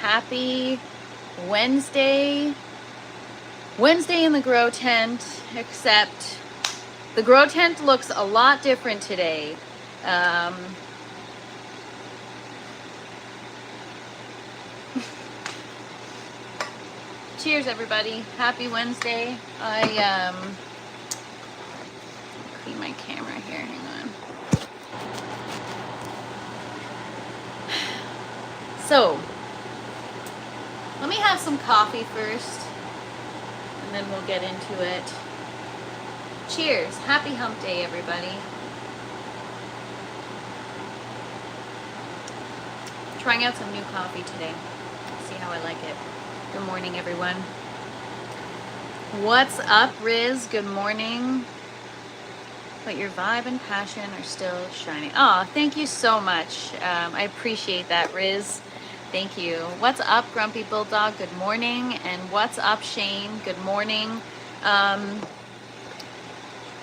Happy Wednesday. Wednesday in the grow tent, except the grow tent looks a lot different today. Cheers, everybody. Happy Wednesday. I clean my camera here. Hang on. So, let me have some coffee first, and then we'll get into it. Cheers. Happy hump day, everybody. Trying out some new coffee today. See how I like it. Good morning, everyone. What's up, Riz? Good morning. But your vibe and passion are still shining. Oh, thank you so much. I appreciate that, Riz. Thank you. What's up, Grumpy Bulldog? Good morning. And what's up, Shane? Good morning.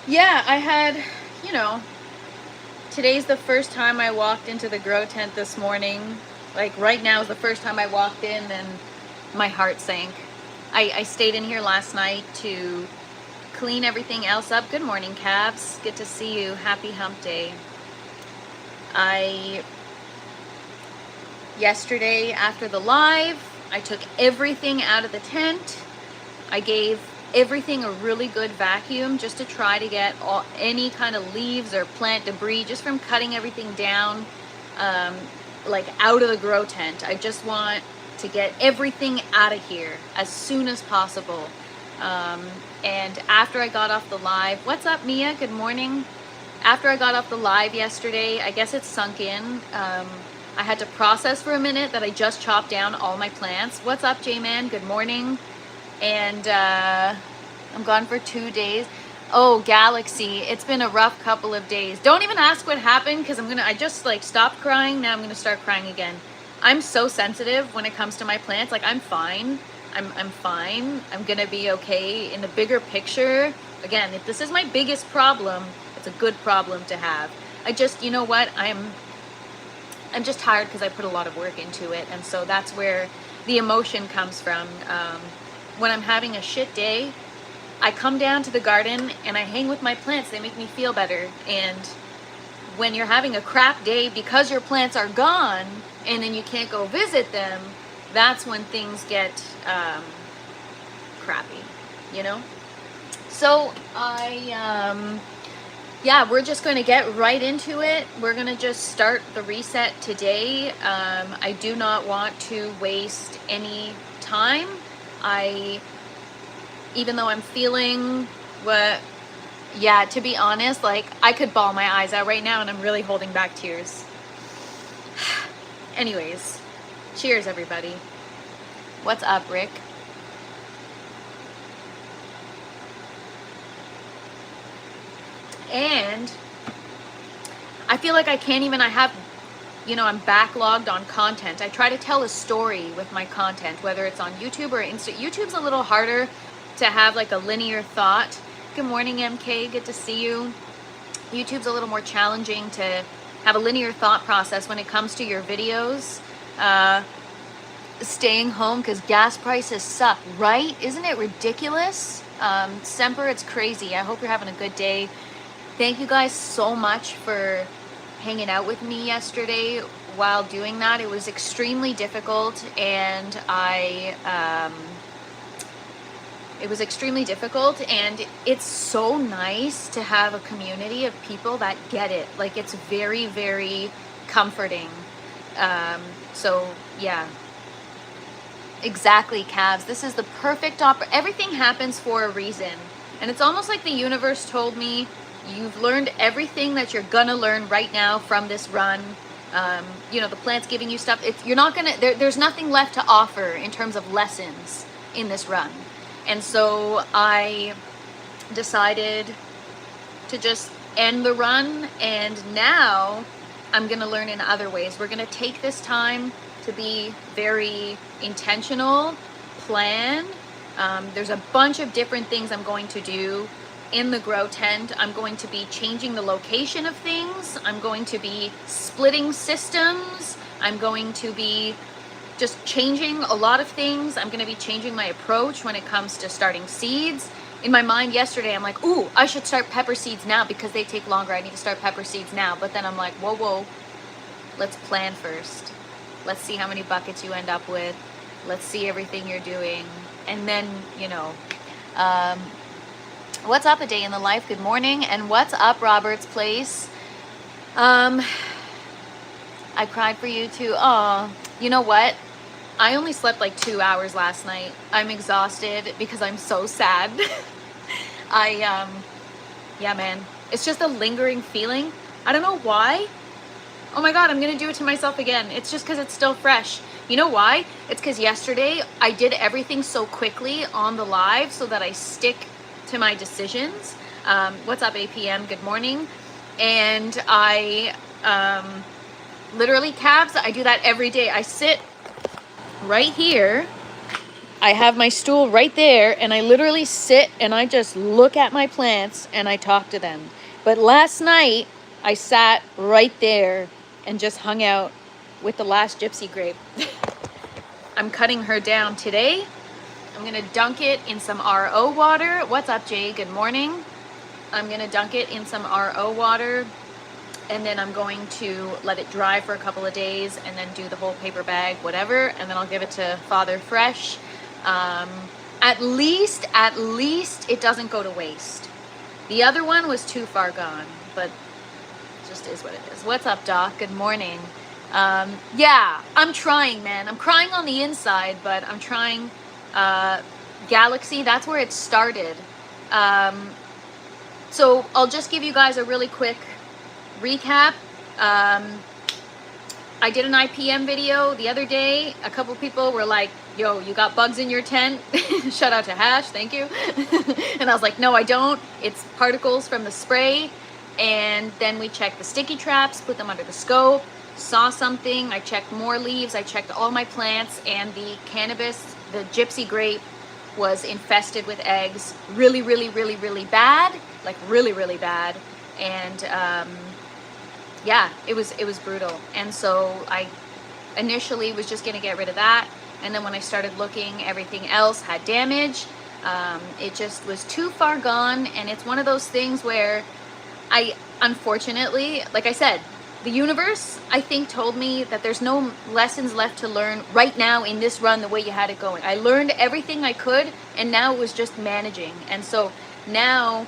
Yeah, I had, today's the first time I walked into the grow tent this morning. Like right now is the first time I walked in and my heart sank. I stayed in here last night to clean everything else up. Good morning, Cabs. Good to see you. Happy hump day. Yesterday after the live, I took everything out of the tent. I gave everything a really good vacuum just to try to get any kind of leaves or plant debris just from cutting everything down, like out of the grow tent. I just want to get everything out of here as soon as possible. And after I got off the live, what's up, Mia? Good morning. After I got off the live yesterday, I guess it sunk in. I had to process for a minute that I just chopped down all my plants. What's up, J-Man? Good morning. And I'm gone for 2 days. Oh, Galaxy, it's been a rough couple of days. Don't even ask what happened, because I just like stopped crying. Now I'm gonna start crying again. I'm so sensitive when it comes to my plants. Like, I'm fine. I'm fine. I'm gonna be okay in the bigger picture. Again, if this is my biggest problem, it's a good problem to have. I just, you know what? I'm just tired because I put a lot of work into it, and so that's where the emotion comes from. When I'm having a shit day, I come down to the garden and I hang with my plants. They make me feel better. And when you're having a crap day because your plants are gone and then you can't go visit them, that's when things get crappy, So yeah, we're just going to get right into it. We're going to just start the reset today. I do not want to waste any time. Even though I'm feeling to be honest, like I could bawl my eyes out right now and I'm really holding back tears. Anyways, cheers, everybody. What's up, Rick? And I feel like I can't even, I'm backlogged on content. I try to tell a story with my content, whether it's on YouTube or Insta. YouTube's a little harder to have like a linear thought. Good morning, MK, good to see you. YouTube's a little more challenging to have a linear thought process when it comes to your videos. Staying home because gas prices suck, right? Isn't it ridiculous? Semper, it's crazy. I hope you're having a good day. Thank you guys so much for hanging out with me yesterday while doing that. It was extremely difficult, and it's so nice to have a community of people that get it. Like, it's very, very comforting. So yeah, exactly, Cavs. This is the perfect everything happens for a reason. And it's almost like the universe told me, you've learned everything that you're gonna learn right now from this run. The plant's giving you stuff. You're not gonna, there's nothing left to offer in terms of lessons in this run. And so I decided to just end the run, and now I'm gonna learn in other ways. We're gonna take this time to be very intentional, plan. There's a bunch of different things I'm going to do in the grow tent. I'm going to be changing the location of things. I'm going to be splitting systems. I'm going to be just changing a lot of things. I'm going to be changing my approach when it comes to starting seeds. In my mind yesterday, I'm like, ooh, I should start pepper seeds now because they take longer. I need to start pepper seeds now. But then I'm like, whoa, let's plan first. Let's see how many buckets you end up with. Let's see everything you're doing. And then, what's up, a day in the life? Good morning. And what's up, Robert's Place? I cried for you too. Oh, you know what? I only slept like 2 hours last night. I'm exhausted because I'm so sad. Yeah, man. It's just a lingering feeling. I don't know why. Oh my God, I'm going to do it to myself again. It's just because it's still fresh. You know why? It's because yesterday I did everything so quickly on the live so that I stick to my decisions. What's up, APM? Good morning. And I literally, calves, I do that every day. I sit right here. I have my stool right there, and I literally sit and I just look at my plants and I talk to them. But last night I sat right there and just hung out with the last gypsy grape. I'm cutting her down today. I'm gonna dunk it in some RO water. What's up, Jay? Good morning. I'm gonna dunk it in some RO water, and then I'm going to let it dry for a couple of days and then do the whole paper bag, whatever, and then I'll give it to Father Fresh. At least it doesn't go to waste. The other one was too far gone, but it just is what it is. What's up, Doc? Good morning. Yeah, I'm trying, man. I'm crying on the inside, but I'm trying. Galaxy, that's where it started. So I'll just give you guys a really quick recap. I did an IPM video the other day. A couple people were like, yo, you got bugs in your tent? Shout out to Hash, thank you. And I was like, no, I don't. It's particles from the spray. And then we checked the sticky traps, put them under the scope, saw something. I checked more leaves. I checked all my plants, and the cannabis, the gypsy grape, was infested with eggs. Really, really, really, really bad. Like really, really bad. And yeah, it was brutal. And so I initially was just gonna get rid of that, and then when I started looking, everything else had damage. It just was too far gone, and it's one of those things where I, unfortunately, like I said, the universe, I think, told me that there's no lessons left to learn right now in this run the way you had it going. I learned everything I could, and now it was just managing. And so now,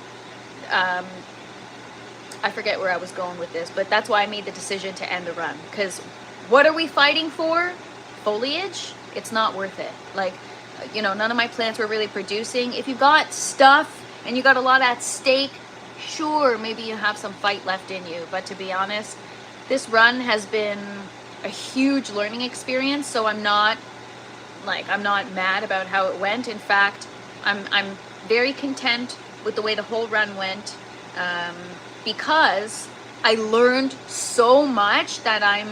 I forget where I was going with this, but that's why I made the decision to end the run. Because what are we fighting for? Foliage? It's not worth it. Like, none of my plants were really producing. If you got stuff and you got a lot at stake, sure, maybe you have some fight left in you. But to be honest, this run has been a huge learning experience. So I'm not mad about how it went. In fact, I'm very content with the way the whole run went. Because I learned so much that I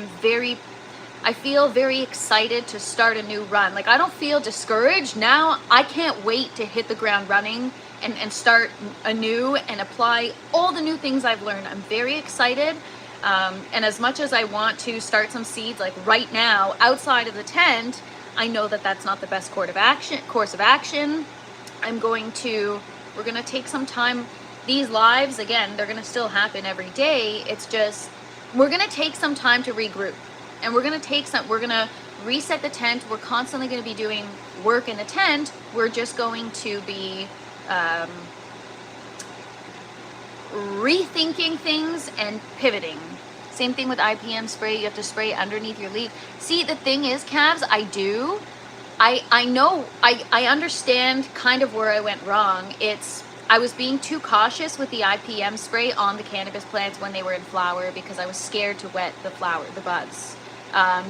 feel very excited to start a new run. Like, I don't feel discouraged now. I can't wait to hit the ground running and start anew and apply all the new things I've learned. I'm very excited. And as much as I want to start some seeds, like right now, outside of the tent, I know that that's not the best course of action. We're going to take some time. These lives, again, they're going to still happen every day. It's just, we're going to take some time to regroup, and we're going to reset the tent. We're constantly going to be doing work in the tent. We're just going to be rethinking things and pivoting. Same thing with IPM spray. You have to spray underneath your leaf. See, the thing is, calves, I know, I understand kind of where I went wrong. I was being too cautious with the IPM spray on the cannabis plants when they were in flower because I was scared to wet the buds.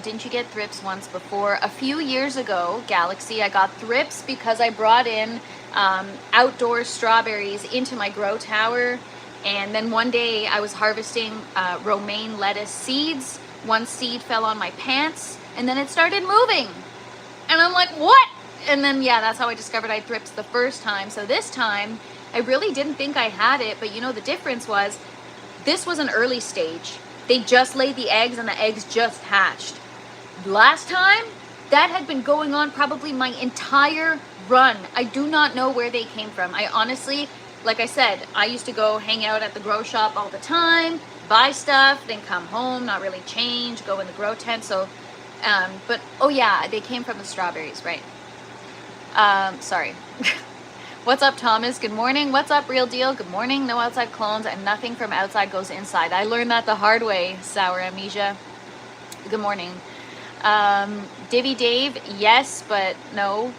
Didn't you get thrips once before? A few years ago, Galaxy, I got thrips because I brought in outdoor strawberries into my grow tower. And then one day I was harvesting romaine lettuce seeds. One seed fell on my pants, and then it started moving. And I'm like, what? And then, yeah, that's how I discovered I had thrips the first time. So this time, I really didn't think I had it, but the difference was, this was an early stage. They just laid the eggs and the eggs just hatched. Last time, That had been going on probably my entire run. I do not know where they came from. I honestly, like I said, I used to go hang out at the grow shop all the time, buy stuff, then come home, not really change, go in the grow tent. So, but oh yeah, they came from the strawberries, right? Sorry. What's up, Thomas? Good morning. What's up, Real Deal? Good morning. No outside clones and nothing from outside goes inside. I learned that the hard way, Sour Amnesia. Good morning. Divvy Dave, yes, but no.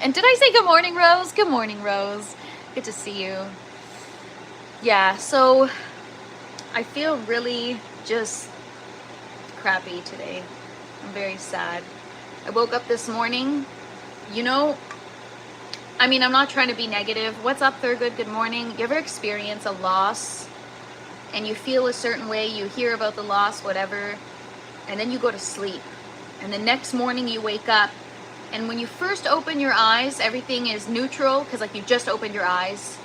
And did I say good morning, Rose? Good morning, Rose. Good to see you. Yeah, so I feel really just crappy today. I'm very sad. I woke up this morning, you know, I mean, I'm not trying to be negative. What's up, Thurgood? Good morning. You ever experience a loss and you feel a certain way, you hear about the loss, whatever, and then you go to sleep. And the next morning you wake up, and when you first open your eyes, everything is neutral because like you just opened your eyes.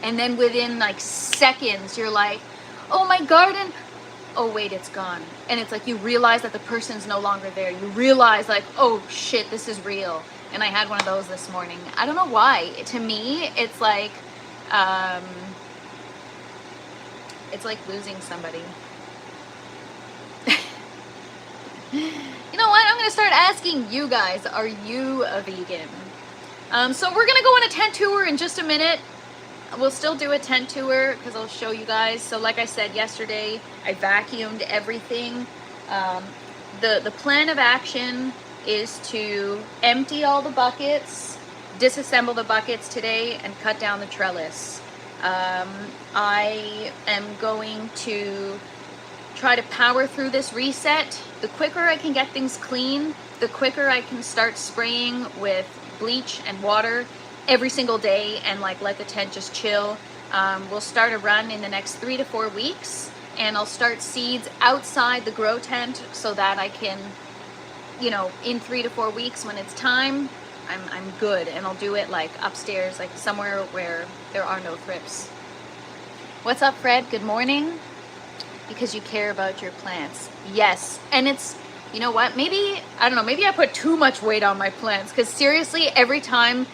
And then within like seconds, you're like, oh, my garden. Oh, wait, it's gone. And it's like you realize that the person's no longer there. You realize like, oh, shit, this is real. And I had one of those this morning. I don't know why. To me, it's like losing somebody. You know what? I'm going to start asking you guys, are you a vegan? So we're going to go on a tent tour in just a minute. We'll still do a tent tour because I'll show you guys. So like I said yesterday, I vacuumed everything. The plan of action is to empty all the buckets, disassemble the buckets today, and cut down the trellis. I am going to try to power through this reset. The quicker I can get things clean, the quicker I can start spraying with bleach and water every single day and like let the tent just chill. We'll start a run in the next 3 to 4 weeks, and I'll start seeds outside the grow tent so that I can, you know, in 3 to 4 weeks when it's time, I'm good, and I'll do it like upstairs, like somewhere where there are no thrips. What's up, Fred? Good morning. Because you care about your plants. Yes, and it's, you know what, maybe, I don't know, maybe I put too much weight on my plants, because seriously, every time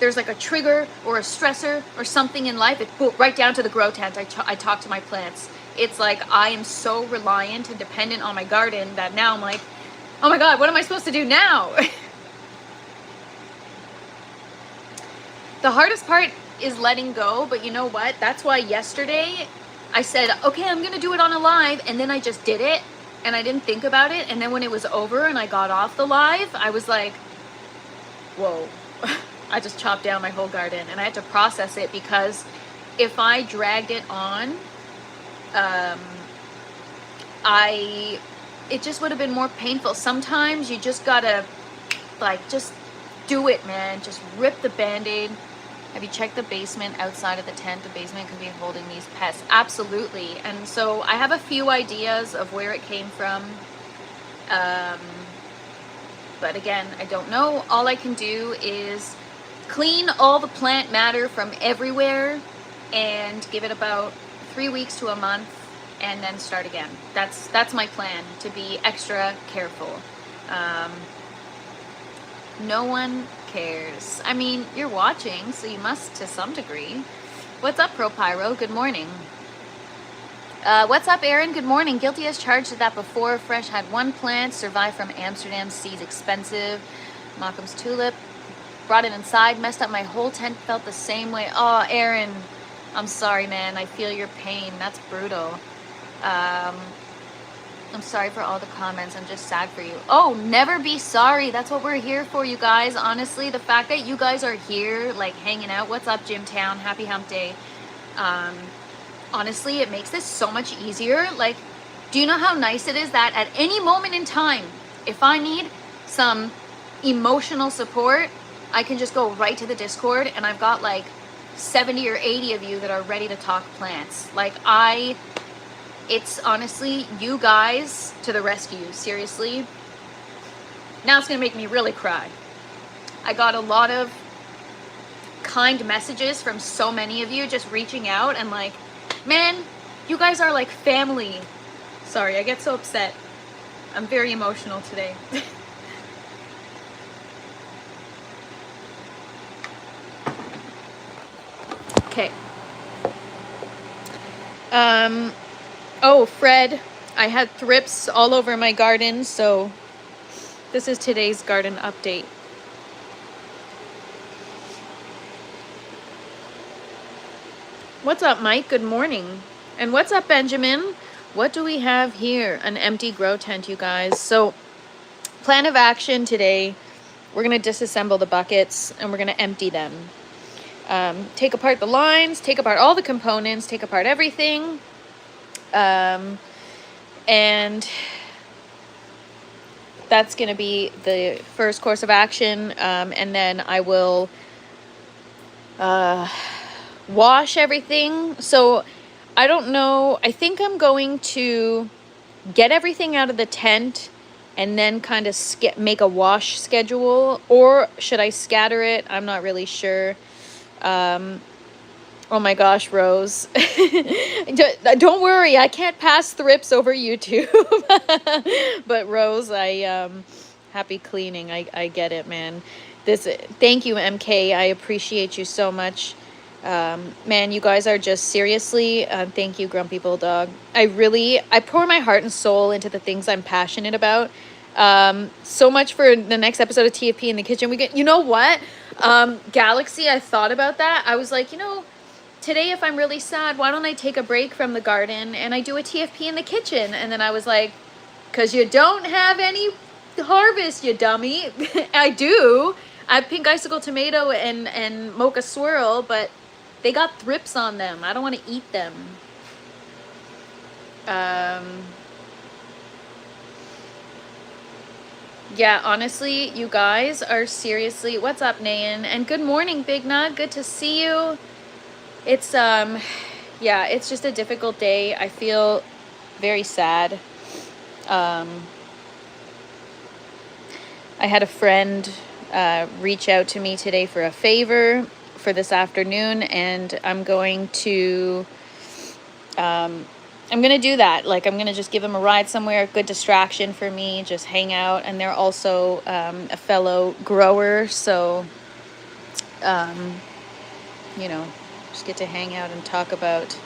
there's like a trigger or a stressor or something in life, it's right down to the grow tent. I talk to my plants. It's like I am so reliant and dependent on my garden that now I'm like, oh my God, what am I supposed to do now? The hardest part is letting go, but you know what? That's why yesterday I said, okay, I'm going to do it on a live, and then I just did it, and I didn't think about it, and then when it was over and I got off the live, I was like, whoa, I just chopped down my whole garden, and I had to process it, because if I dragged it on, it just would have been more painful. Sometimes you just gotta, like, just do it, man. Just rip the Band-Aid. Have you checked the basement outside of the tent? The basement could be holding these pests. Absolutely. And so I have a few ideas of where it came from. But again, I don't know. All I can do is clean all the plant matter from everywhere and give it about 3 weeks to a month and then start again. That's my plan, to be extra careful. No one cares. I mean, you're watching, so you must to some degree. What's up, ProPyro? Good morning. What's up, Aaron? Good morning. Guilty as charged did that before. Fresh had one plant, survived from Amsterdam, seeds expensive. Malcolm's tulip. Brought it inside, messed up my whole tent, felt the same way. Oh, Aaron, I'm sorry, man. I feel your pain. That's brutal. I'm sorry for all the comments. I'm just sad for you. Oh, never be sorry. That's what we're here for, you guys. Honestly, the fact that you guys are here, like, hanging out. What's up, Jimtown? Happy hump day. Honestly, it makes this so much easier. Like, do you know how nice it is that at any moment in time, if I need some emotional support, I can just go right to the Discord, and I've got like 70 or 80 of you that are ready to talk plants. Like, it's honestly you guys to the rescue, seriously. Now it's gonna make me really cry. I got a lot of kind messages from so many of you just reaching out and like, man, you guys are like family. Sorry, I get so upset. I'm very emotional today. Okay. Oh, Fred, I had thrips all over my garden, so this is today's garden update. What's up, Mike? Good morning. And what's up, Benjamin? What do we have here? An empty grow tent, you guys. So, plan of action today, we're going to disassemble the buckets and we're going to empty them. Take apart the lines, take apart all the components, take apart everything. And that's going to be the first course of action. And then I will wash everything. So I don't know. I think I'm going to get everything out of the tent and then kind of make a wash schedule, or should I scatter it? I'm not really sure. Oh my gosh, Rose. Don't worry, I can't pass thrips over YouTube. But Rose, happy cleaning. I get it, man. Thank you, MK. I appreciate you so much. Man, you guys are just seriously, thank you, Grumpy Bulldog. I pour my heart and soul into the things I'm passionate about. So much for the next episode of TFP in the kitchen. You know what? Galaxy, I thought about that. I was like, today if I'm really sad, why don't I take a break from the garden and I do a TFP in the kitchen? And then I was like, because you don't have any harvest, you dummy. I do. I have pink icicle tomato and mocha swirl, but they got thrips on them. I don't want to eat them. Yeah, honestly, you guys are seriously... What's up, Nayan? And good morning, Big Nug. Good to see you. It's, yeah, it's just a difficult day. I feel very sad. I had a friend reach out to me today for a favor for this afternoon, and I'm going to do that. Like, I'm going to just give them a ride somewhere, a good distraction for me, just hang out. And they're also a fellow grower, so, just get to hang out and talk about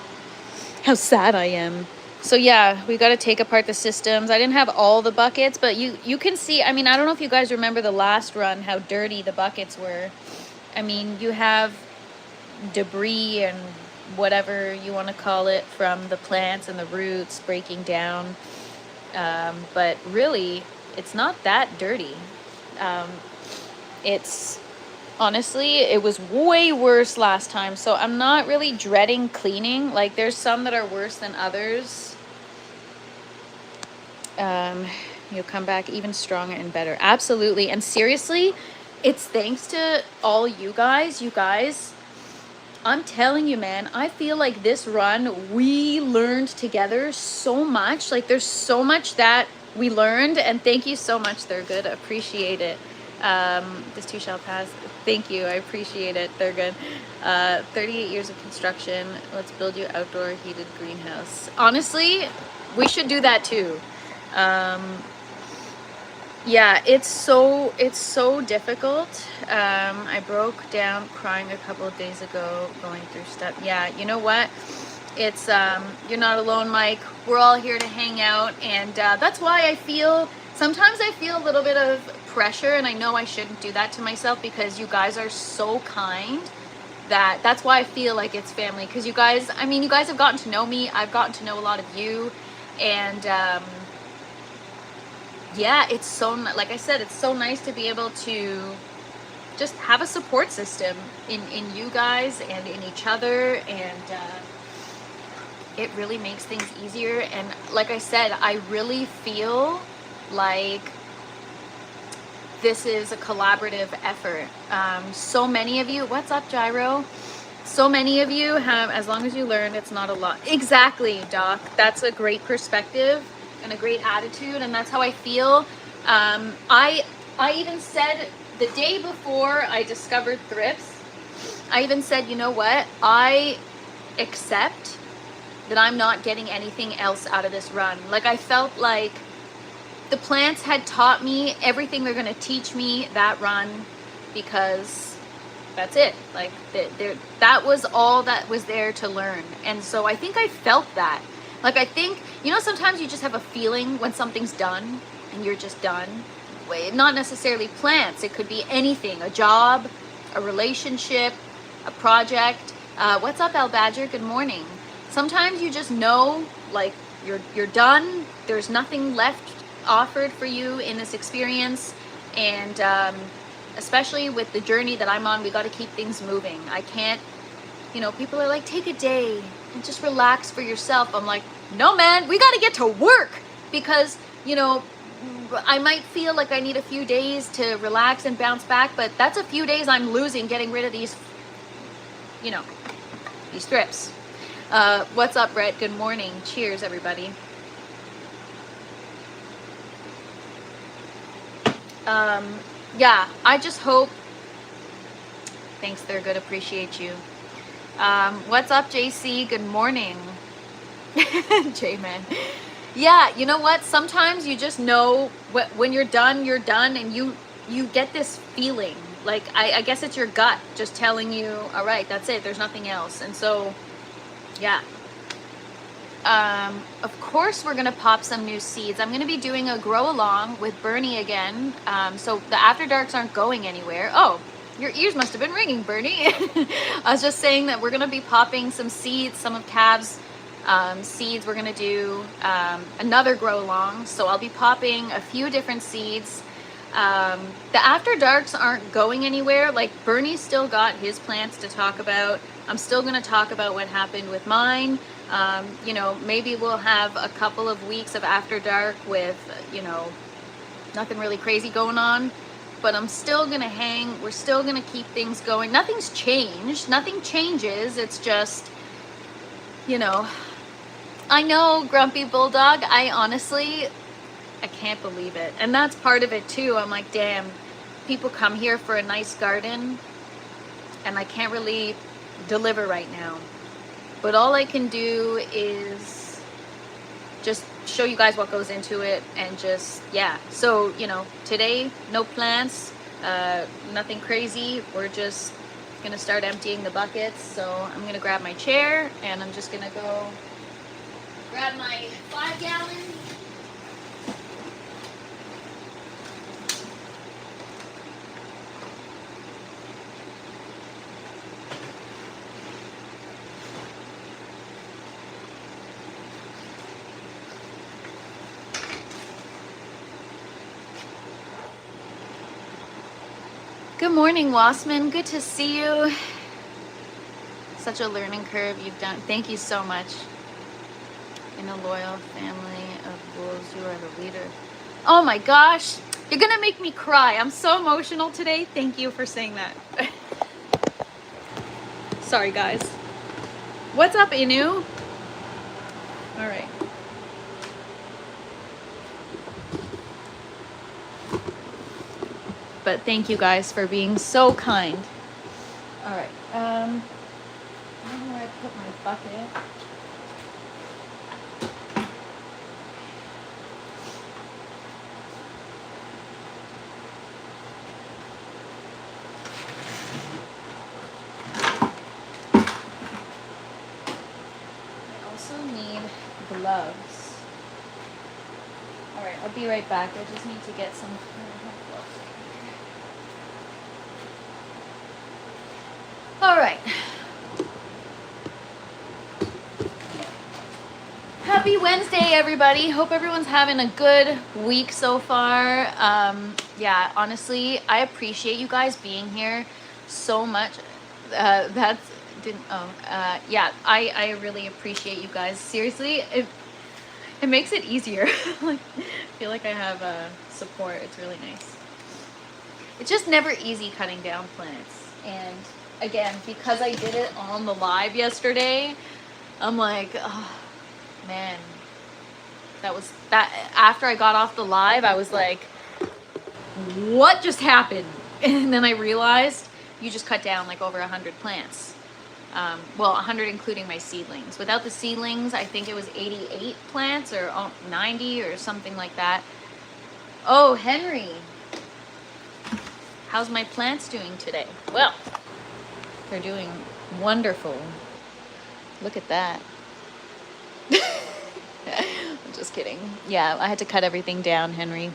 how sad I am. So yeah, we got to take apart the systems. I didn't have all the buckets, but you can see, I mean, I don't know if you guys remember the last run, how dirty the buckets were. I mean, you have debris and whatever you want to call it from the plants and the roots breaking down. But really, it's not that dirty. Honestly, it was way worse last time. So I'm not really dreading cleaning. Like, there's some that are worse than others. You'll come back even stronger and better. Absolutely. And seriously, it's thanks to all you guys. I'm telling you, man, I feel like this run, we learned together so much. Like, there's so much that we learned, and thank you so much. They're good. Appreciate it. This too shall pass. Thank you. I appreciate it. They're good. 38 years of construction. Let's build you outdoor heated greenhouse. Honestly, we should do that too. Yeah, it's so difficult. I broke down crying a couple of days ago, going through stuff. Yeah, you know what? It's, you're not alone, Mike. We're all here to hang out. And that's why sometimes I feel a little bit of pressure, and I know I shouldn't do that to myself, because you guys are so kind. That's why I feel like it's family. Because you guys have gotten to know me. I've gotten to know a lot of you. And, yeah, it's so, like I said, it's so nice to be able to just have a support system in you guys and in each other, and it really makes things easier. And like I said, I really feel like this is a collaborative effort. So many of you, what's up, Gyro? So many of you have, as long as you learn, it's not a lot. Exactly, Doc. That's a great perspective and a great attitude, and that's how I feel. I even said the day before I discovered thrips, I even said, you know what? I accept that I'm not getting anything else out of this run. Like, I felt like the plants had taught me everything they're going to teach me that run, because That's it. Like that was all that was there to learn. And so I think I felt that. Like I think, you know, sometimes you just have a feeling when something's done and you're just done. Not necessarily plants. It could be anything, a job, a relationship, a project. What's up, Al Badger? Good morning. Sometimes you just know, like, you're done. There's nothing left offered for you in this experience. And especially with the journey that I'm on, we got to keep things moving. I can't, you know, people are like, take a day and just relax for yourself. I'm like, no, man, we got to get to work, because, you know, I might feel like I need a few days to relax and bounce back, but that's a few days I'm losing getting rid of these, you know, these strips. What's up, Brett? Good morning. Cheers, everybody. Yeah, I just hope. Thanks, they're good. Appreciate you. What's up, JC? Good morning. J-Man. Yeah, you know what? Sometimes you just know when you're done, and you get this feeling. Like, I guess it's your gut just telling you, all right, that's it. There's nothing else. And so, yeah. Of course, we're going to pop some new seeds. I'm going to be doing a grow along with Bernie again. So the After Darks aren't going anywhere. Oh, your ears must have been ringing, Bernie. I was just saying that we're going to be popping some seeds, some of Cav's seeds. We're going to do another grow along. So I'll be popping a few different seeds. The After Darks aren't going anywhere. Like, Bernie's still got his plants to talk about. I'm still going to talk about what happened with mine. You know, maybe we'll have a couple of weeks of After Dark with, you know, nothing really crazy going on, but I'm still going to hang. We're still going to keep things going. Nothing's changed. Nothing changes. It's just, you know, I know, Grumpy Bulldog, I can't believe it. And that's part of it too. I'm like, damn, people come here for a nice garden and I can't really deliver right now. But all I can do is just show you guys what goes into it, and just, yeah. So, you know, today, no plants, nothing crazy. We're just gonna start emptying the buckets. So I'm gonna grab my chair and I'm just gonna go grab my 5-gallon. Good morning, Wassman. Good to see you. Such a learning curve you've done. Thank you so much. In a loyal family of wolves, you are the leader. Oh my gosh. You're going to make me cry. I'm so emotional today. Thank you for saying that. Sorry, guys. What's up, Inu? All right. But thank you guys for being so kind. All right. I don't know where I put my bucket. I also need gloves. All right, I'll be right back. I just need to get some gloves. All right. Happy Wednesday, everybody. Hope everyone's having a good week so far. Yeah, honestly, I appreciate you guys being here so much. Yeah, I really appreciate you guys. Seriously, it makes it easier. Like, I feel like I have support. It's really nice. It's just never easy cutting down plants. And again, because I did it on the live yesterday, I'm like, oh man, that after I got off the live, I was like, what just happened? And then I realized you just cut down like over 100 plants. Well, 100 including my seedlings. Without the seedlings, I think it was 88 plants or 90 or something like that. Oh, Henry, how's my plants doing today? Well, are doing wonderful. Look at that. I'm just kidding. Yeah, I had to cut everything down, Henry.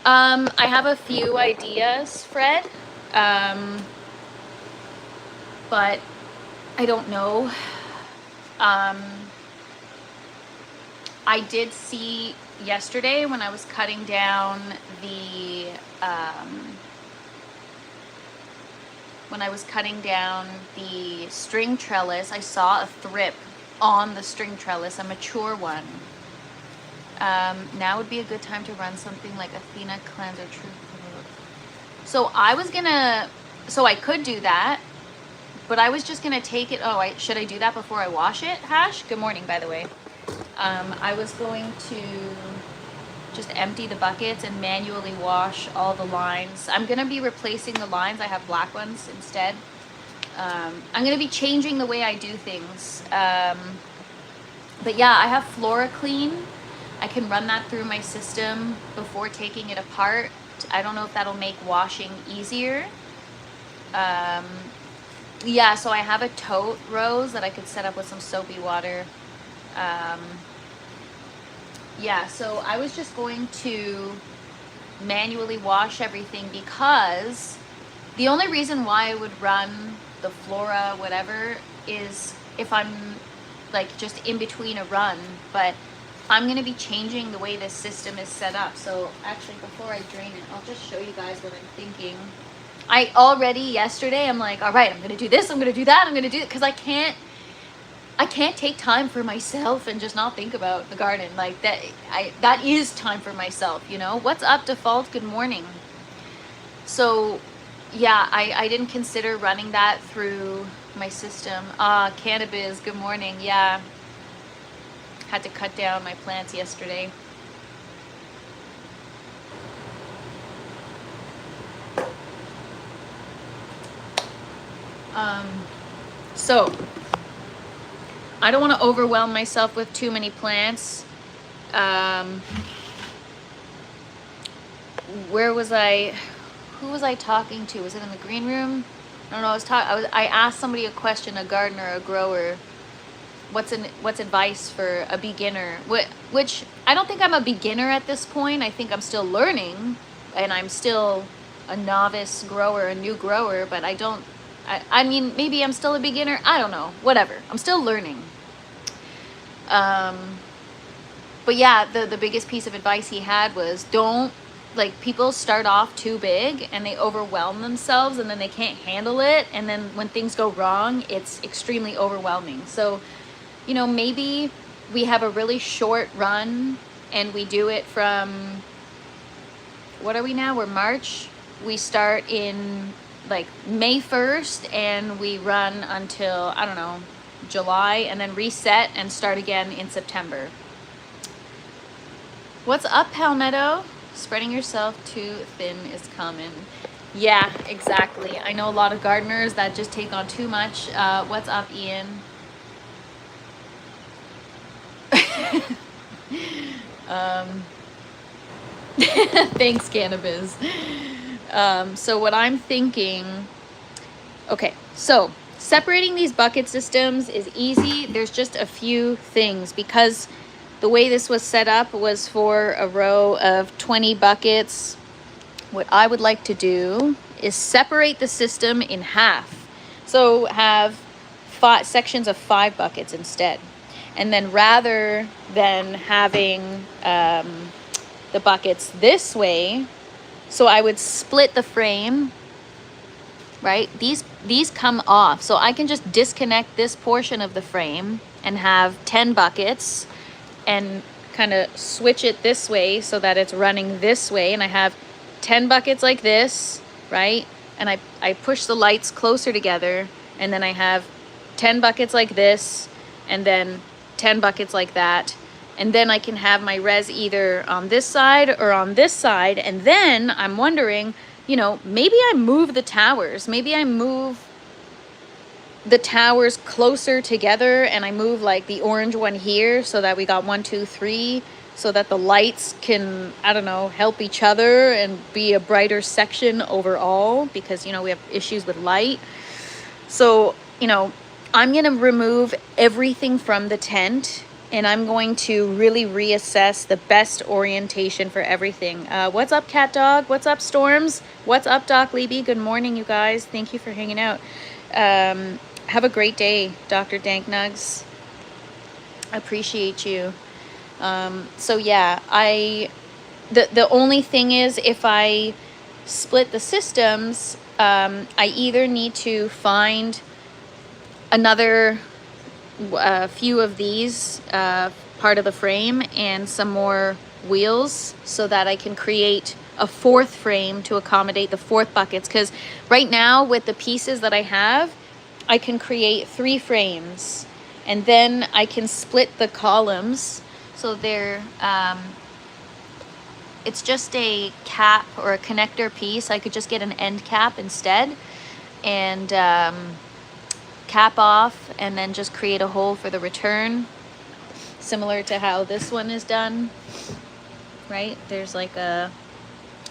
I have a few ideas, Fred, but I don't know. I did see yesterday when I was cutting down the string trellis, I saw a thrip on the string trellis, a mature one. Now would be a good time to run something like Athena Cleanser True. So I could do that, but I was just gonna take it. Should I do that before I wash it, Hash? Good morning, by the way. I was going to just empty the buckets and manually wash all the lines. I'm gonna be replacing the lines. I have black ones instead. I'm gonna be changing the way I do things. But yeah, I have Flora Clean. I can run that through my system before taking it apart. I don't know if that'll make washing easier. Yeah, so I have a tote, Rose, that I could set up with some soapy water. Yeah, so I was just going to manually wash everything because the only reason why I would run the Flora whatever is if I'm like just in between a run, but I'm going to be changing the way this system is set up. So actually, before I drain it, I'll just show you guys what I'm thinking. I already yesterday, I'm like, all right, I'm going to do this, I'm going to do that, I'm going to do it, because I can't take time for myself and just not think about the garden. Like that is time for myself, you know. What's up, Default? Good morning. So yeah, I didn't consider running that through my system. Cannabis, good morning. Yeah, had to cut down my plants yesterday. So I don't want to overwhelm myself with too many plants. Where was I? Who was I talking to? Was it in the green room? I don't know. I asked somebody a question, a gardener, a grower. What's advice for a beginner? Which I don't think I'm a beginner at this point. I think I'm still learning, and I'm still a novice grower, a new grower. But I mean, maybe I'm still a beginner. I don't know. Whatever. I'm still learning. But yeah, the biggest piece of advice he had was people start off too big and they overwhelm themselves and then they can't handle it. And then when things go wrong, it's extremely overwhelming. So, you know, maybe we have a really short run and we do it from, what are we now? We're March. We start in like May 1st and we run until, I don't know, July, and then reset and start again in September. What's up, Palmetto? Spreading yourself too thin is common. Yeah, exactly. I know a lot of gardeners that just take on too much. What's up, Ian? Thanks, Cannabis. So what I'm thinking, okay, so separating these bucket systems is easy. There's just a few things because the way this was set up was for a row of 20 buckets. What I would like to do is separate the system in half. So have sections of 5 buckets instead. And then rather than having the buckets this way, so I would split the frame, right? These come off. So I can just disconnect this portion of the frame and have 10 buckets and kind of switch it this way so that it's running this way. And I have 10 buckets like this, right? And I push the lights closer together, and then I have 10 buckets like this, and then 10 buckets like that. And then I can have my res either on this side or on this side. And then I'm wondering, you know, maybe I move the towers. Maybe I move the towers closer together and I move like the orange one here so that we got 1, 2, 3 so that the lights can, I don't know, help each other and be a brighter section overall, because, you know, we have issues with light. So, you know, I'm going to remove everything from the tent, and I'm going to really reassess the best orientation for everything. What's up, Cat Dog? What's up, Storms? What's up, Doc Leby? Good morning, you guys. Thank you for hanging out. Have a great day, Dr. Danknugs. I appreciate you. So yeah, the only thing is, if I split the systems, I either need to find another few of these part of the frame and some more wheels, so that I can create a fourth frame to accommodate the fourth buckets. Because right now, with the pieces that I have, I can create 3 frames, and then I can split the columns. So they're it's just a cap or a connector piece. I could just get an end cap instead, and cap off, and then just create a hole for the return, similar to how this one is done, right? There's like a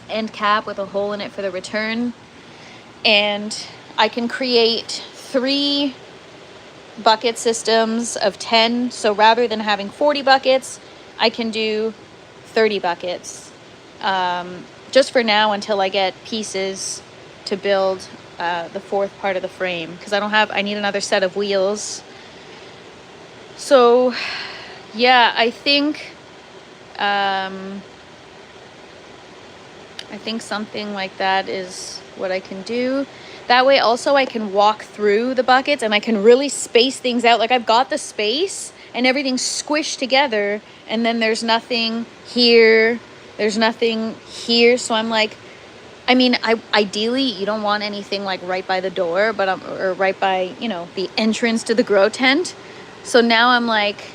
end cap with a hole in it for the return, and I can create 3 bucket systems of 10. So rather than having 40 buckets, I can do 30 buckets, just for now, until I get pieces to build the fourth part of the frame, because I need another set of wheels. So yeah, I think something like that is what I can do. That way also I can walk through the buckets, and I can really space things out. Like, I've got the space and everything's squished together, and then there's nothing here, there's nothing here. So I'm like, I mean, ideally you don't want anything like right by the door, but or right by, you know, the entrance to the grow tent. So now I'm like,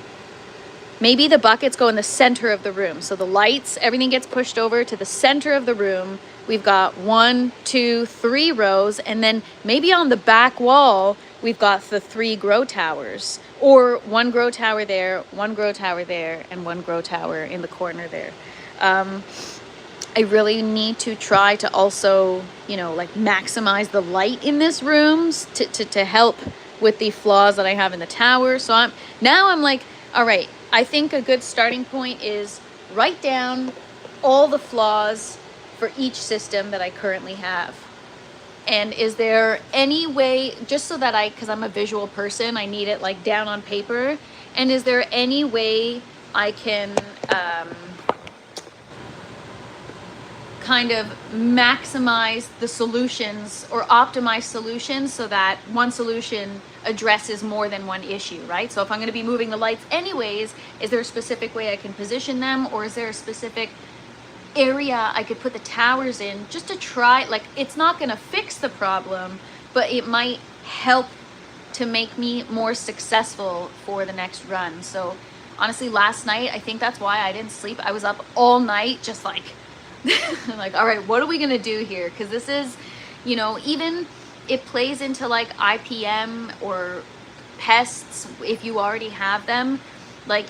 maybe the buckets go in the center of the room. So the lights, everything gets pushed over to the center of the room. We've got 1, 2, 3 rows, and then maybe on the back wall we've got the 3 grow towers, or 1 grow tower there, 1 grow tower there, and 1 grow tower in the corner there. I really need to try to also, you know, like, maximize the light in this room to help with the flaws that I have in the tower. So I'm like, all right, I think a good starting point is write down all the flaws for each system that I currently have. And is there any way, just so that because I'm a visual person, I need it like down on paper. And is there any way I can kind of maximize the solutions or optimize solutions, so that one solution addresses more than one issue, right? So if I'm going to be moving the lights anyways, is there a specific way I can position them, or is there a specific area I could put the towers in, just to try? Like, it's not going to fix the problem, but it might help to make me more successful for the next run. So honestly, last night, I think that's why I didn't sleep. I was up all night, just like like, all right, what are we gonna do here? Because this is, you know, even it plays into like IPM or pests, if you already have them. Like,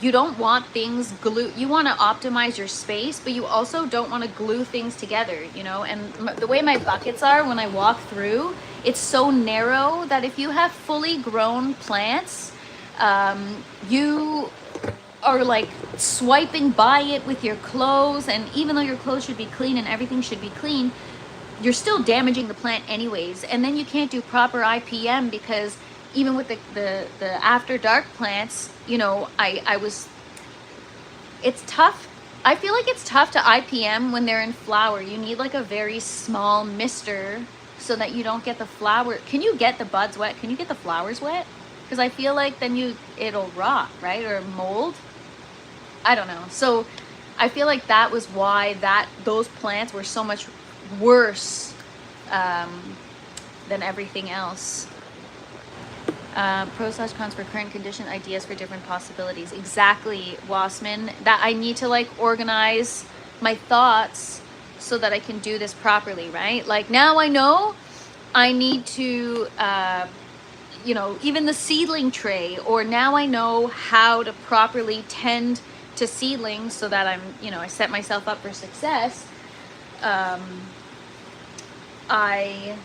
you don't want things glue. You want to optimize your space, but you also don't want to glue things together, you know. And the way my buckets are, when I walk through, it's so narrow that if you have fully grown plants, you are like swiping by it with your clothes, and even though your clothes should be clean and everything should be clean, you're still damaging the plant anyways. And then you can't do proper IPM, because even with the after dark plants, you know, it's tough. I feel like it's tough to IPM when they're in flower. You need like a very small mister so that you don't get the flower. Can you get the buds wet? Can you get the flowers wet? Because I feel like then it'll rot, right? Or mold. I don't know. So I feel like that was why those plants were so much worse than everything else. Pros/cons for current condition, ideas for different possibilities. Exactly, Wasman. That I need to like organize my thoughts so that I can do this properly, right? Like, now I know I need to, you know, even the seedling tray, or now I know how to properly tend to seedlings so that I'm, you know, I set myself up for success, I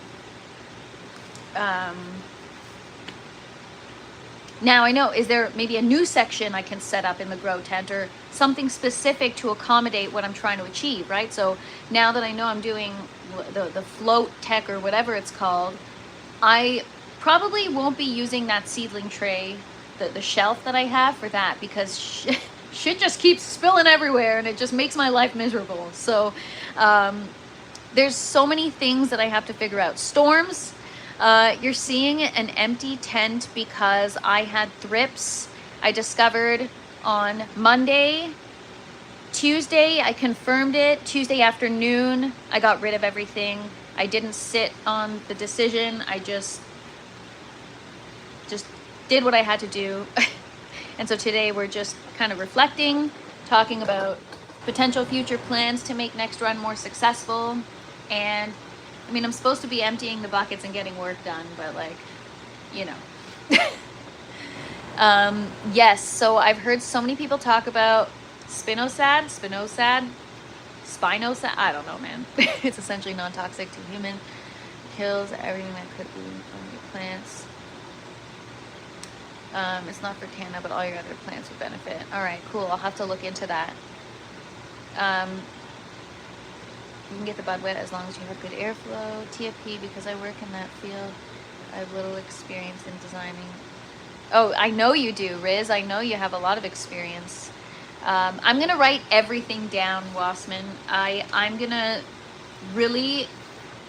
now I know, is there maybe a new section I can set up in the grow tent or something specific to accommodate what I'm trying to achieve, right? So now that I know I'm doing the float tech or whatever it's called, I probably won't be using that seedling tray, the shelf that I have for that, because shit just keeps spilling everywhere and it just makes my life miserable. So there's so many things that I have to figure out. Storms. You're seeing an empty tent because I had thrips. I discovered on Monday. Tuesday, I confirmed it. Tuesday afternoon, I got rid of everything. I didn't sit on the decision. I just did what I had to do. And so today we're just kind of reflecting, talking about potential future plans to make next run more successful. And I mean, I'm supposed to be emptying the buckets and getting work done, but like, you know. Yes, so I've heard so many people talk about spinosad, I don't know, man. It's essentially non-toxic to human, kills everything that could be on your plants. It's not for Canna, but all your other plants would benefit. All right, cool, I'll have to look into that. You can get the bud wet as long as you have good airflow. TFP, because I work in that field, I have little experience in designing. Oh, I know you do, Riz. I know you have a lot of experience. I'm going to write everything down, Wassman. I'm going to really,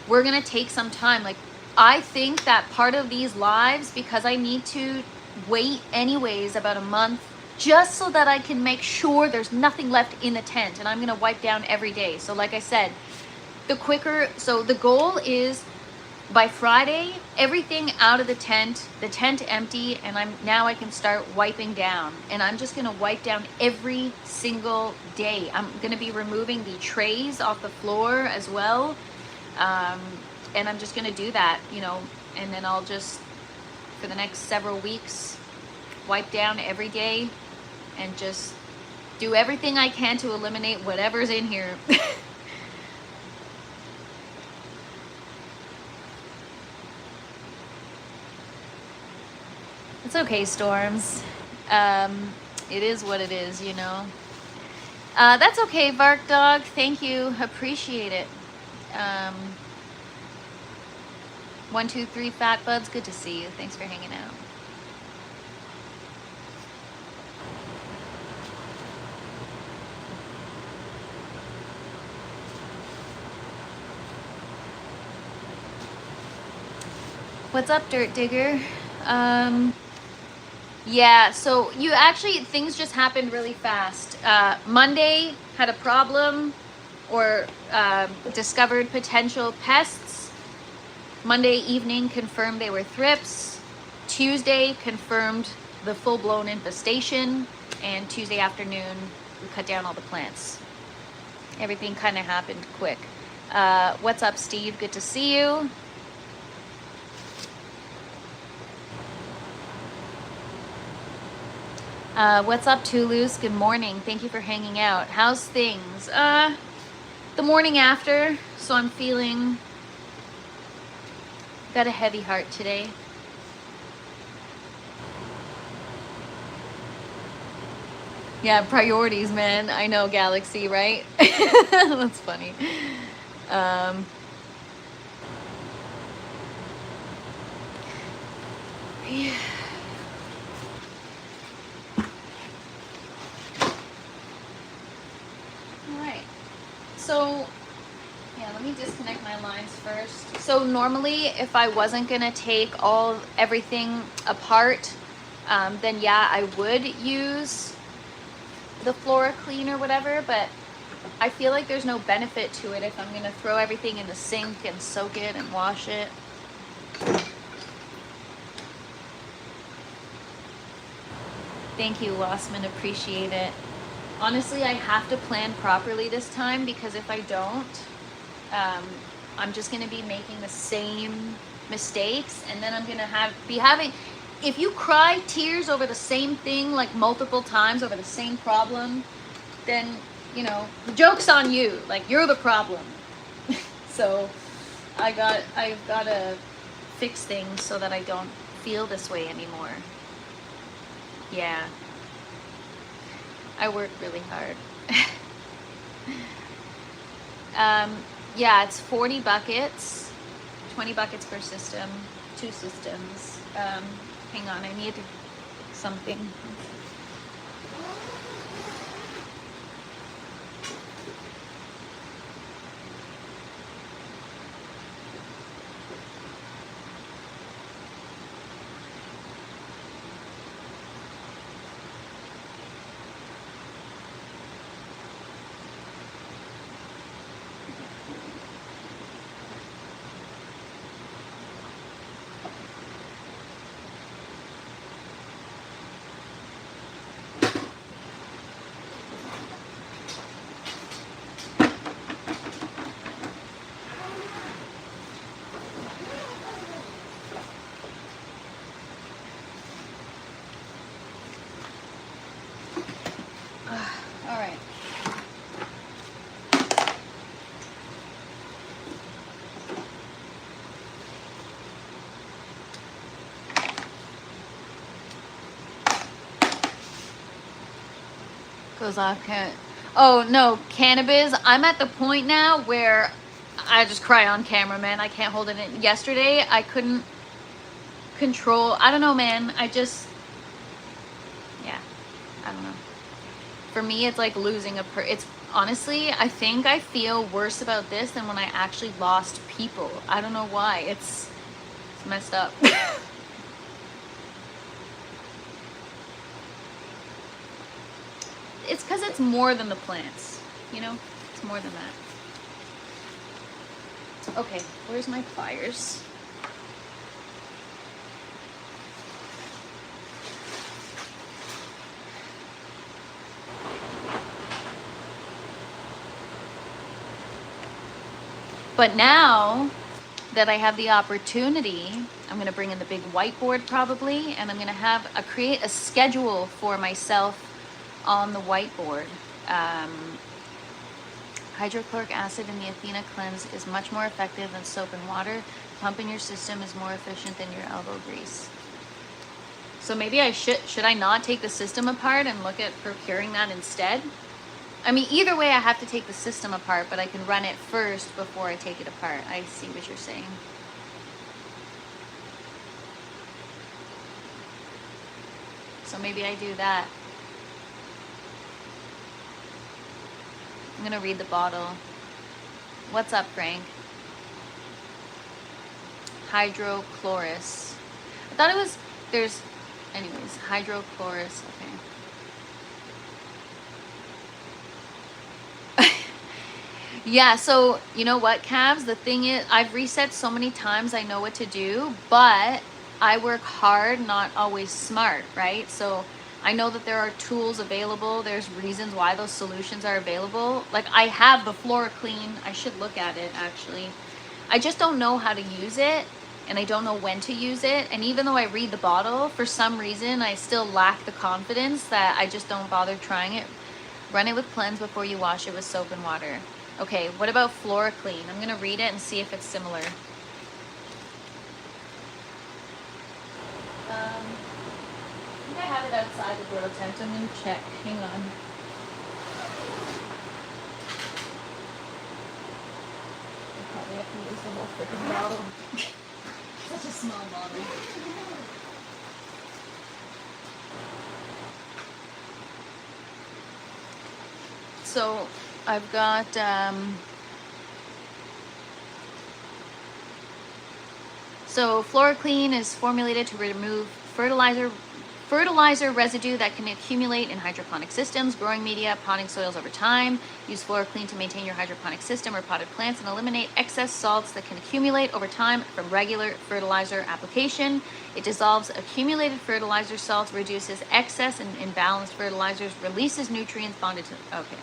we're going to take some time. Like, I think that part of these lives, because I need to wait anyways about a month, just so that I can make sure there's nothing left in the tent, and I'm going to wipe down every day. So like I said, the quicker, so the goal is by Friday, everything out of the tent empty, and now I can start wiping down, and I'm just going to wipe down every single day. I'm going to be removing the trays off the floor as well, and I'm just going to do that, you know, and then I'll just, for the next several weeks, wipe down every day and just do everything I can to eliminate whatever's in here. It's okay, Storms. It is what it is, you know. That's okay, Vark Dog. Thank you. Appreciate it. 1, 2, 3, Fat Buds. Good to see you. Thanks for hanging out. What's up, Dirt Digger? Yeah, so you actually, things just happened really fast. Monday had a problem or discovered potential pests. Monday evening confirmed they were thrips. Tuesday confirmed the full-blown infestation. And Tuesday afternoon, we cut down all the plants. Everything kind of happened quick. What's up, Steve? Good to see you. What's up, Toulouse? Good morning. Thank you for hanging out. How's things? The morning after, so I'm feeling, got a heavy heart today. Yeah, priorities, man. I know, Galaxy, right? That's funny. Yeah. So, yeah, let me disconnect my lines first. So normally, if I wasn't gonna take everything apart, then yeah, I would use the Flora Clean or whatever, but I feel like there's no benefit to it if I'm gonna throw everything in the sink and soak it and wash it. Thank you, Lossman, appreciate it. Honestly, I have to plan properly this time, because if I don't, I'm just going to be making the same mistakes, and then I'm going to be having, if you cry tears over the same thing like multiple times over the same problem, then, you know, the joke's on you. Like, you're the problem. So I've got to fix things so that I don't feel this way anymore. Yeah. I work really hard. Yeah, it's 40 buckets, 20 buckets per system, 2 systems. Hang on, I need something. All right. Goes off. Oh no, cannabis. I'm at the point now where I just cry on camera, man. I can't hold it in. Yesterday, I couldn't control. I don't know, man. I just, yeah, I don't know. For me, it's like losing it's honestly, I think I feel worse about this than when I actually lost people. I don't know why. It's messed up. It's because it's more than the plants, you know? It's more than that. Okay, where's my pliers? But now that I have the opportunity, I'm going to bring in the big whiteboard probably, and I'm going to create a schedule for myself on the whiteboard. Hydrochloric acid in the Athena cleanse is much more effective than soap and water. Pumping your system is more efficient than your elbow grease. So maybe I should I not take the system apart and look at procuring that instead? I mean, either way I have to take the system apart, but I can run it first before I take it apart. I see what you're saying. So maybe I do that. I'm gonna read the bottle. What's up, Frank? Hydrochloris. I thought it was, anyways, hydrochloris, okay. Yeah, so you know what, Cavs? The thing is, I've reset so many times I know what to do, but I work hard, not always smart, right? So I know that there are tools available. There's reasons why those solutions are available. Like, I have the Flora Clean. I should look at it, actually. I just don't know how to use it, and I don't know when to use it. And even though I read the bottle, for some reason, I still lack the confidence that I just don't bother trying it. Run it with cleanse before you wash it with soap and water. Okay, what about Flora Clean? I'm gonna read it and see if it's similar. I think I have it outside the grow tent. I'm gonna check. Hang on. I probably have to use the whole freaking bottle. Such a small bottle. So I've got so Flora Clean is formulated to remove fertilizer residue that can accumulate in hydroponic systems, growing media, potting soils over time. Use Flora Clean to maintain your hydroponic system or potted plants and eliminate excess salts that can accumulate over time from regular fertilizer application. It dissolves accumulated fertilizer salts, reduces excess and imbalanced fertilizers, releases nutrients bonded to, okay.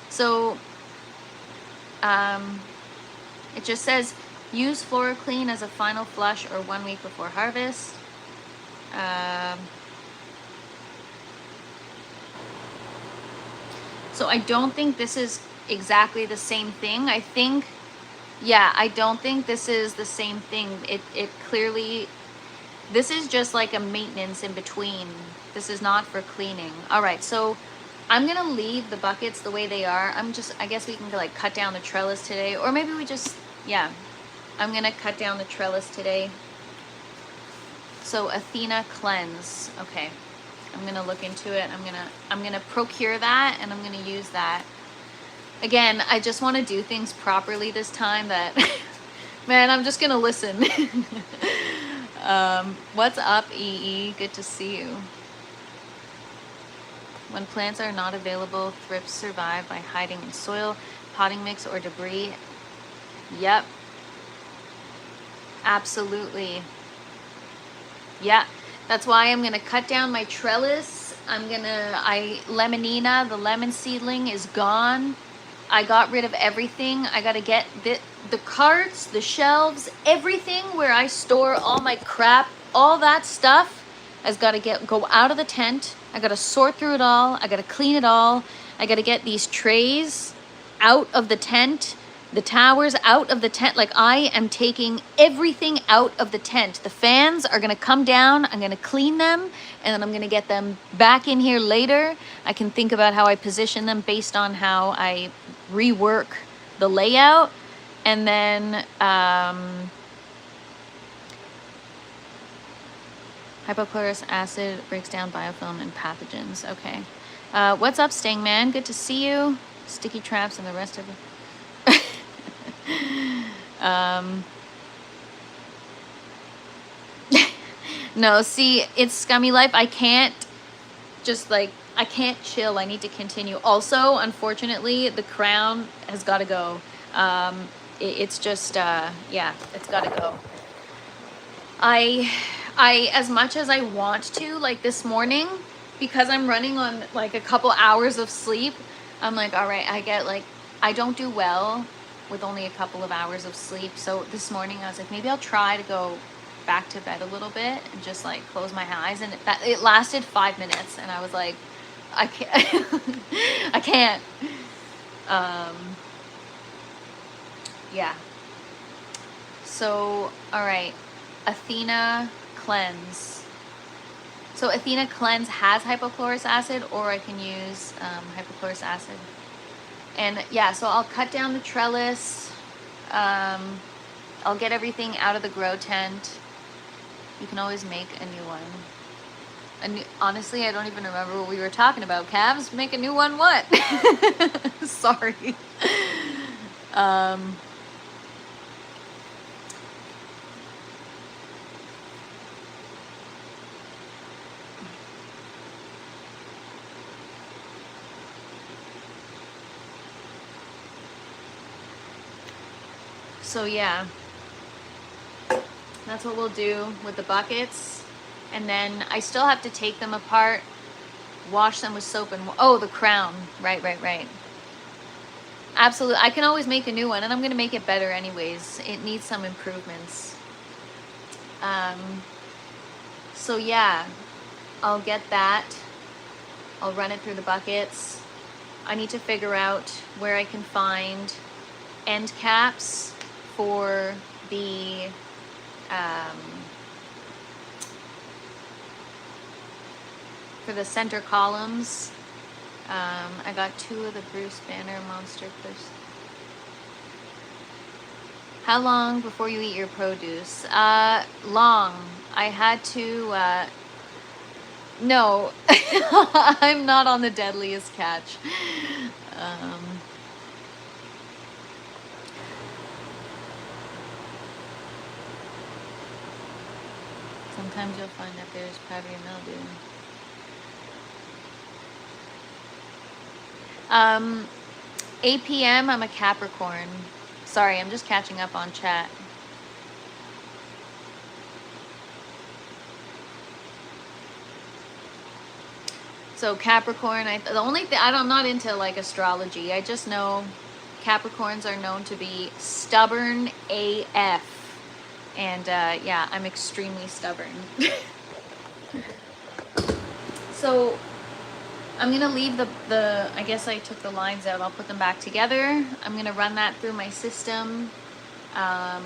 So it just says use Flora Clean as a final flush or 1 week before harvest. Um, so I don't think this is exactly the same thing. I think, yeah, I don't think this is the same thing. It clearly, this is just like a maintenance in between. This is not for cleaning. All right, so I'm gonna leave the buckets the way they are. I guess we can like cut down the trellis today, or maybe we just, yeah, I'm gonna cut down the trellis today. So Athena cleanse, okay. I'm gonna look into it. I'm gonna procure that, and I'm gonna use that. Again, I just want to do things properly this time. That man, I'm just gonna listen. What's up, EE? Good to see you. When plants are not available, thrips survive by hiding in soil, potting mix, or debris. Yep. Absolutely. Yeah. That's why I'm going to cut down my trellis. Lemonina, the lemon seedling, is gone. I got rid of everything. I got to get the carts, the shelves, everything where I store all my crap, all that stuff has got to go out of the tent. I got to sort through it all. I got to clean it all. I got to get these trays out of the tent, the towers out of the tent. Like, I am taking everything out of the tent. The fans are going to come down. I'm going to clean them, and then I'm going to get them back in here later. I can think about how I position them based on how I rework the layout. And then hypochlorous acid breaks down biofilm and pathogens. Okay. What's up, Sting Man? Good to see you. Sticky traps and the rest of it. No, see, it's Scummy Life. I can't I can't chill. I need to continue. Also, unfortunately, the crown has got to go. It's just, yeah, it's got to go. I, as much as I want to, like this morning, because I'm running on like a couple hours of sleep, I'm like, all right, I don't do well with only a couple of hours of sleep. So this morning I was like, maybe I'll try to go back to bed a little bit and just like close my eyes. And it lasted 5 minutes, and I was like, I can't. I can't. Yeah. So, all right. Athena cleanse. So Athena cleanse has hypochlorous acid, or I can use hypochlorous acid. And yeah, so I'll cut down the trellis. I'll get everything out of the grow tent. You can always make a new one. Honestly, I don't even remember what we were talking about. Calves, make a new one what? Sorry. So yeah, that's what we'll do with the buckets. And then I still have to take them apart, wash them with soap and, oh, the crown. Right. Absolutely. I can always make a new one, and I'm going to make it better anyways. It needs some improvements. So yeah, I'll get that. I'll run it through the buckets. I need to figure out where I can find end caps for the center columns. I got 2 of the Bruce Banner Monster Cliffs. How long before you eat your produce? Long. I had to, no, I'm not on the deadliest catch. Sometimes you'll find that there's powdery mildew. 8 p.m. I'm a Capricorn. Sorry, I'm just catching up on chat. So Capricorn, I'm not into like astrology. I just know Capricorns are known to be stubborn AF. And yeah, I'm extremely stubborn. So I'm gonna leave the, I guess I took the lines out, I'll put them back together. I'm gonna run that through my system. Yeah,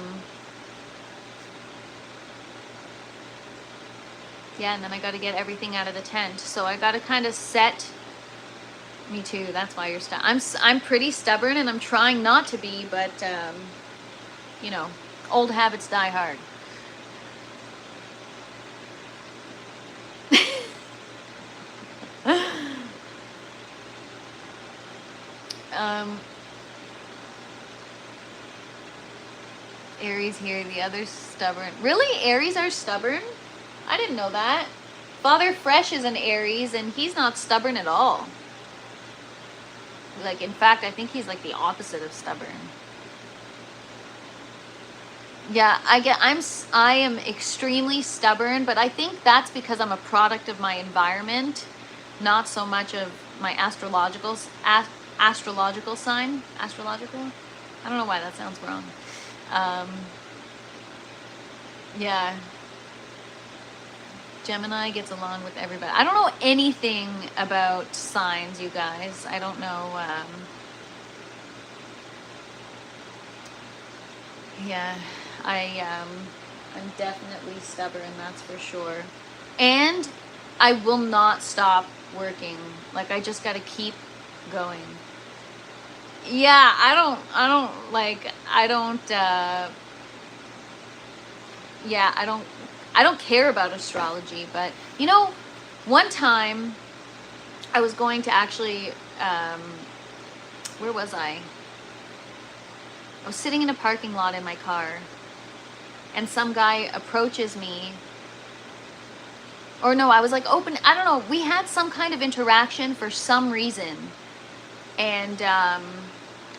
and then I gotta get everything out of the tent. So I gotta kind of set, me too, that's why you're I'm pretty stubborn, and I'm trying not to be, but you know, old habits die hard. Aries here, the other's stubborn. Really? Aries are stubborn? I didn't know that. Father Fresh is an Aries, and he's not stubborn at all. Like, in fact, I think he's like the opposite of stubborn. Yeah, I am extremely stubborn, but I think that's because I'm a product of my environment, not so much of my astrological sign. Astrological? I don't know why that sounds wrong. Yeah. Gemini gets along with everybody. I don't know anything about signs, you guys. I don't know. Yeah, I'm definitely stubborn, that's for sure. And I will not stop working. Like, I just got to keep going. Yeah, I don't yeah, I don't care about astrology, but you know, one time I was going to actually, where was I? I was sitting in a parking lot in my car, and some guy approaches me. Or no, I was like I don't know, we had some kind of interaction for some reason. And,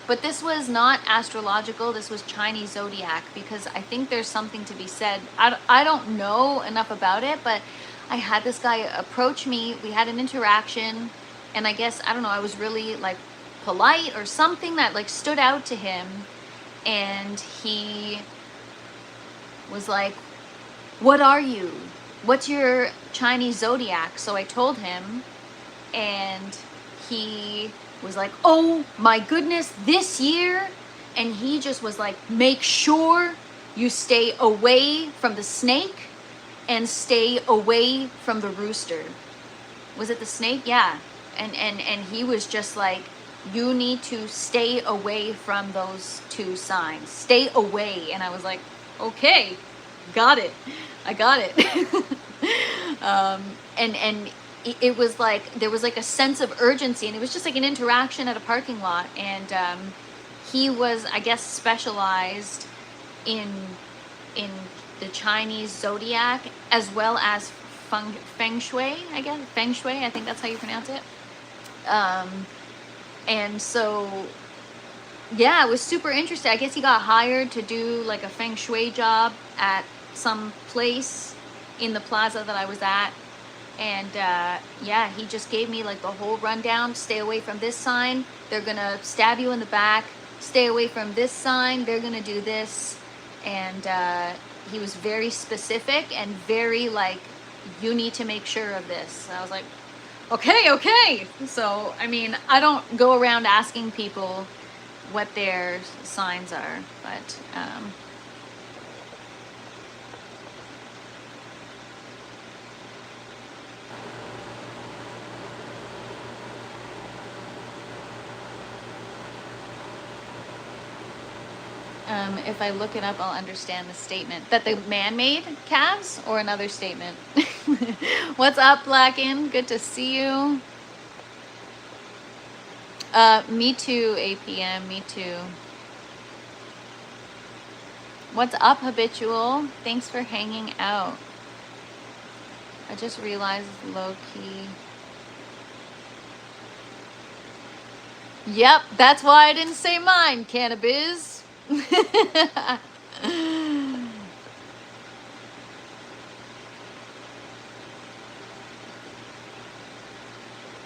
but this was not astrological, this was Chinese zodiac, because I think there's something to be said. I don't know enough about it, but I had this guy approach me, we had an interaction, and I guess, I don't know, I was really like polite or something that like stood out to him, and he was like, what are you? What's your Chinese zodiac? So I told him, and he was like, oh my goodness, this year? And he just was like, make sure you stay away from the snake and stay away from the rooster. Was it the snake? Yeah. And he was just like, you need to stay away from those two signs. Stay away. And I was like, okay, got it. I got it. And it was like, there was like a sense of urgency, and it was just like an interaction at a parking lot. And he was, I guess, specialized in the Chinese zodiac, as well as feng shui, I guess. Feng shui, I think that's how you pronounce it. And so, yeah, it was super interesting. I guess he got hired to do like a feng shui job at some place in the plaza that I was at. And yeah, he just gave me like the whole rundown. Stay away from this sign, they're gonna stab you in the back. Stay away from this sign, they're gonna do this. And he was very specific and very like, you need to make sure of this. And I was like, okay. So I mean, I don't go around asking people what their signs are, but if I look it up, I'll understand the statement. That the man made calves, or another statement? What's up, Blackin? Good to see you. Me too, APM, me too. What's up, Habitual? Thanks for hanging out. I just realized low-key. Yep, that's why I didn't say mine, Cannabis.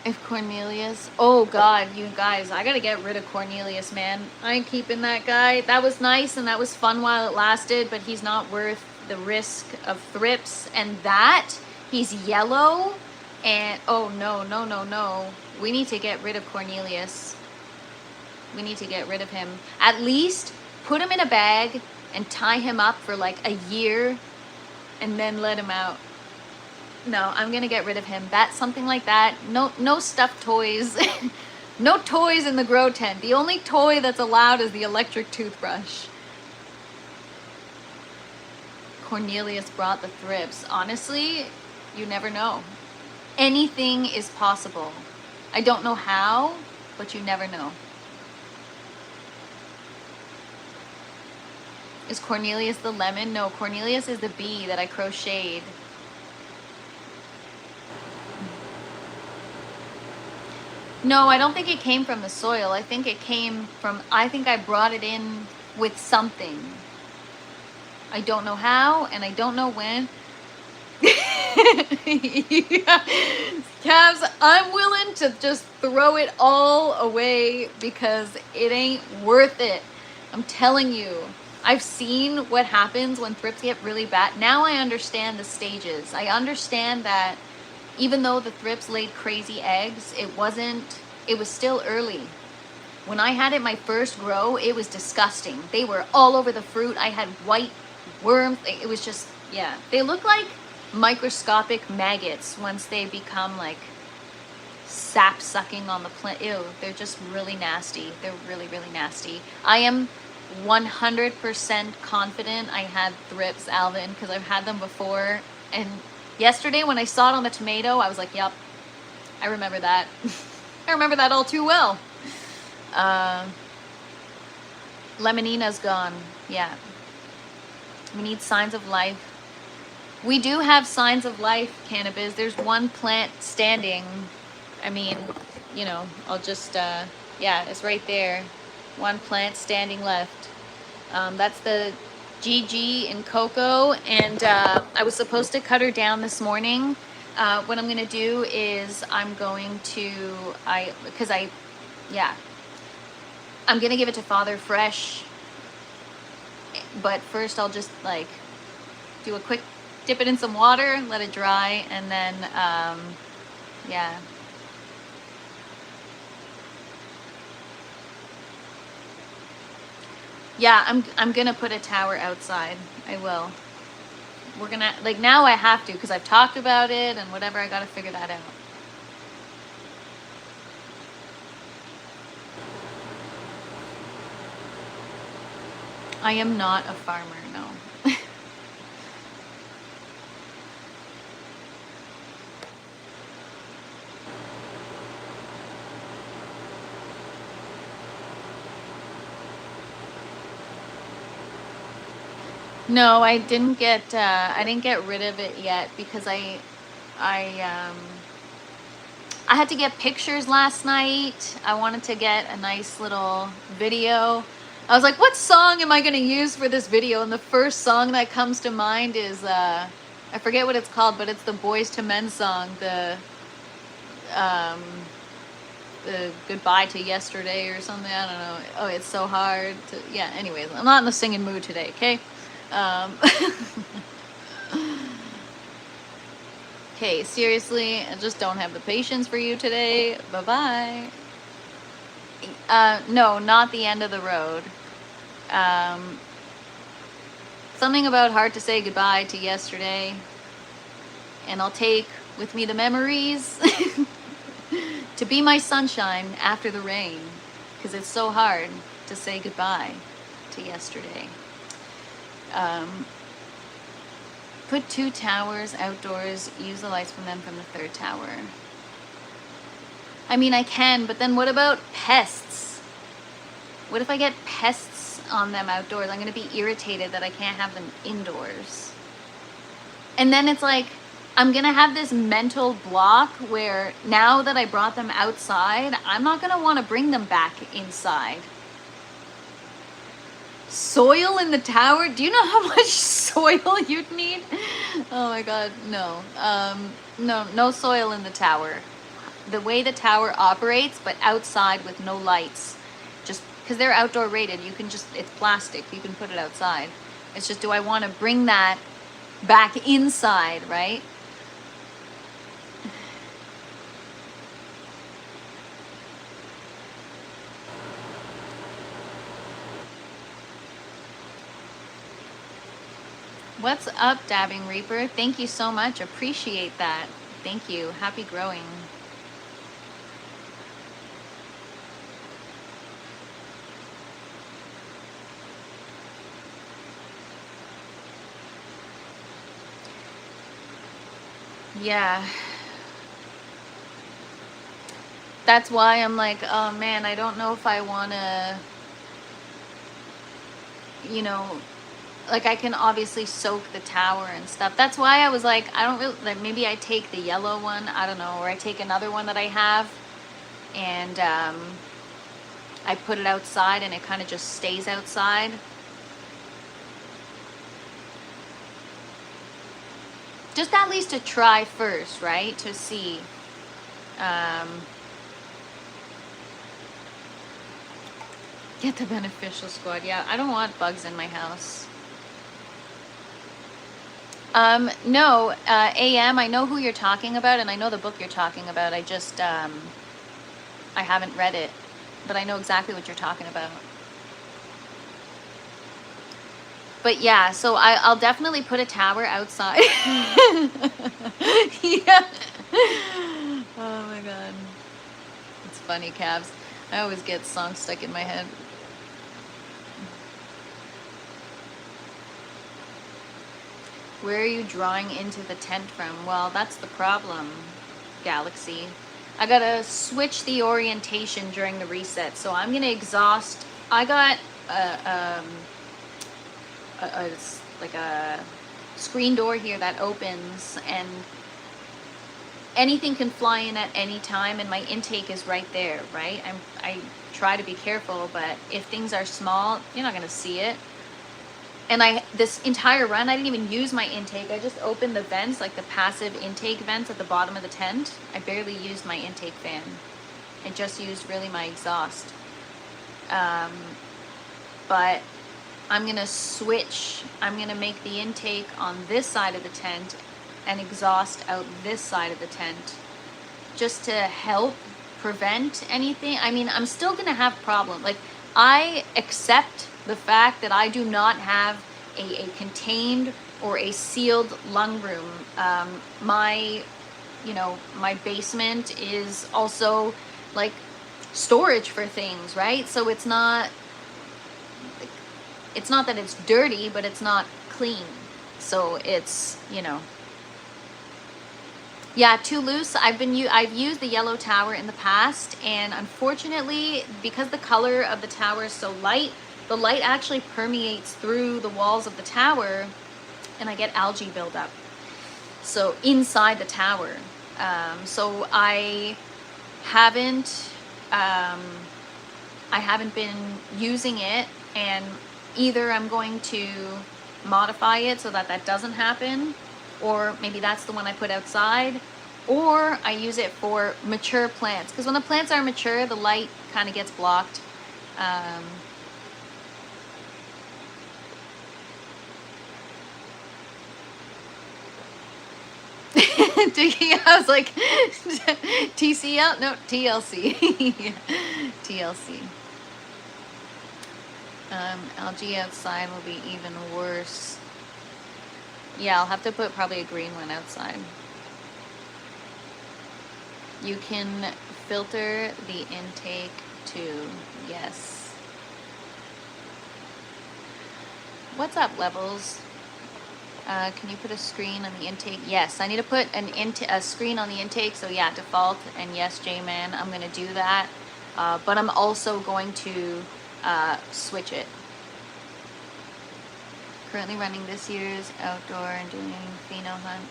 If Cornelius, oh God, you guys, I gotta get rid of Cornelius, man. I ain't keeping that guy. That was nice and that was fun while it lasted, but he's not worth the risk of thrips. And that, he's yellow. And oh no, no, no, no. We need to get rid of Cornelius. We need to get rid of him. At least put him in a bag and tie him up for like a year and then let him out. No, I'm gonna get rid of him. That's something like that. No stuffed toys. No toys in the grow tent. The only toy that's allowed is the electric toothbrush. Cornelius brought the thrips. Honestly, you never know. Anything is possible. I don't know how, but you never know. Is Cornelius the lemon? No, Cornelius is the bee that I crocheted. No, I don't think it came from the soil. I think it came from, I think I brought it in with something. I don't know how, and I don't know when. Yeah. Cavs, I'm willing to just throw it all away because it ain't worth it. I'm telling you. I've seen what happens when thrips get really bad. Now I understand the stages. I understand that even though the thrips laid crazy eggs, it was still early. When I had it my first grow, it was disgusting. They were all over the fruit. I had white worms. It was just, yeah. They look like microscopic maggots once they become like sap sucking on the plant. Ew, they're just really nasty. They're really, really nasty. I am 100% confident I had thrips, Alvin, because I've had them before. And yesterday when I saw it on the tomato, I was like, yep, I remember that. I remember that all too well. Lemonina's gone. Yeah. We need signs of life. We do have signs of life, Cannabis. There's one plant standing. I mean, you know, I'll just, yeah, it's right there. One plant standing left. That's the GG in cocoa, and I was supposed to cut her down this morning. What I'm going to do is I'm going to, I'm going to give it to Father Fresh, but first I'll just like do a quick dip it in some water, let it dry, and then, yeah. Yeah, I'm gonna put a tower outside. I will. We're gonna, like, now I have to because I've talked about it and whatever. I gotta figure that out. I am not a farmer, no. No, I didn't get rid of it yet because I had to get pictures last night. I wanted to get a nice little video. I was like, what song am I going to use for this video? And the first song that comes to mind is, I forget what it's called, but it's the Boys to Men song, the Goodbye to Yesterday or something. I don't know. Oh, it's so hard to, yeah, anyways, I'm not in the singing mood today, okay? Okay, seriously, I just don't have the patience for you today. Bye-bye. No, not the end of the road. Something about hard to say goodbye to yesterday. And I'll take with me the memories to be my sunshine after the rain. Because it's so hard to say goodbye to yesterday. Put 2 towers outdoors, use the lights from them from the 3rd tower. I mean, I can, but then what about pests? What if I get pests on them outdoors? I'm going to be irritated that I can't have them indoors. And then it's like, I'm going to have this mental block where now that I brought them outside, I'm not going to want to bring them back inside. Soil in the tower? Do you know how much soil you'd need? Oh my god, no. No soil in the tower. The way the tower operates, but outside with no lights. Just because they're outdoor rated, you can just, it's plastic, you can put it outside. It's just, do I want to bring that back inside, right? What's up, Dabbing Reaper? Thank you so much. Appreciate that. Thank you. Happy growing. Yeah. That's why I'm like, oh man, I don't know if I want to, you know, like I can obviously soak the tower and stuff. That's why I was like, I don't really, like maybe I take the yellow one, I don't know, or I take another one that I have and I put it outside and it kind of just stays outside. Just at least to try first, right? To see. Get the beneficial squad. Yeah, I don't want bugs in my house. No, AM, I know who you're talking about, and I know the book you're talking about. I just, I haven't read it, but I know exactly what you're talking about. But yeah, so I'll definitely put a tower outside. Yeah. Oh my god. It's funny, Cavs. I always get songs stuck in my head. Where are you drawing into the tent from? Well, that's the problem, Galaxy. I gotta switch the orientation during the reset, so I'm gonna exhaust. I got like a screen door here that opens, and anything can fly in at any time, and my intake is right there, right? I try to be careful, but if things are small, you're not gonna see it. And this entire run, I didn't even use my intake. I just opened the vents, like the passive intake vents at the bottom of the tent. I barely used my intake fan. I just used really my exhaust. But I'm gonna switch. I'm gonna make the intake on this side of the tent and exhaust out this side of the tent, just to help prevent anything. I mean, I'm still gonna have problems. Like, I accept the fact that I do not have a contained or a sealed lung room. My basement is also like storage for things, right? So it's not that it's dirty, but it's not clean. So it's, yeah, too loose. I've used the yellow tower in the past, and unfortunately, because the color of the tower is so light, the light actually permeates through the walls of the tower, and I get algae buildup. So inside the tower, so I haven't been using it, and either I'm going to modify it so that doesn't happen, or maybe that's the one I put outside, or I use it for mature plants, because when the plants are mature, the light kind of gets blocked. I was like, TCL? No, TLC. TLC. Algae outside will be even worse. Yeah, I'll have to put probably a green one outside. You can filter the intake too. Yes. What's up, Levels? Can you put a screen on the intake? Yes, I need to put a screen on the intake. So yeah, default. And yes, J-Man, I'm going to do that. But I'm also going to switch it. Currently running this year's outdoor and doing pheno hunt.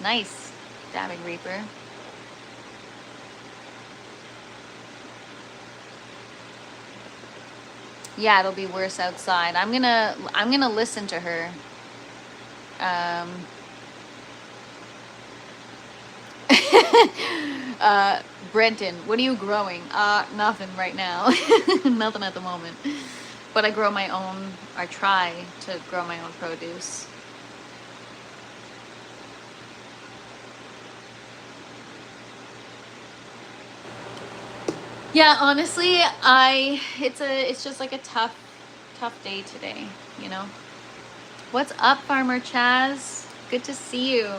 Nice, Dabbing Reaper. Yeah, it'll be worse outside. I'm gonna listen to her. Brenton, what are you growing? Nothing right now. Nothing at the moment. But I grow my own, I try to grow my own produce. Yeah, honestly, it's just like a tough day today, What's up, Farmer Chaz? Good to see you.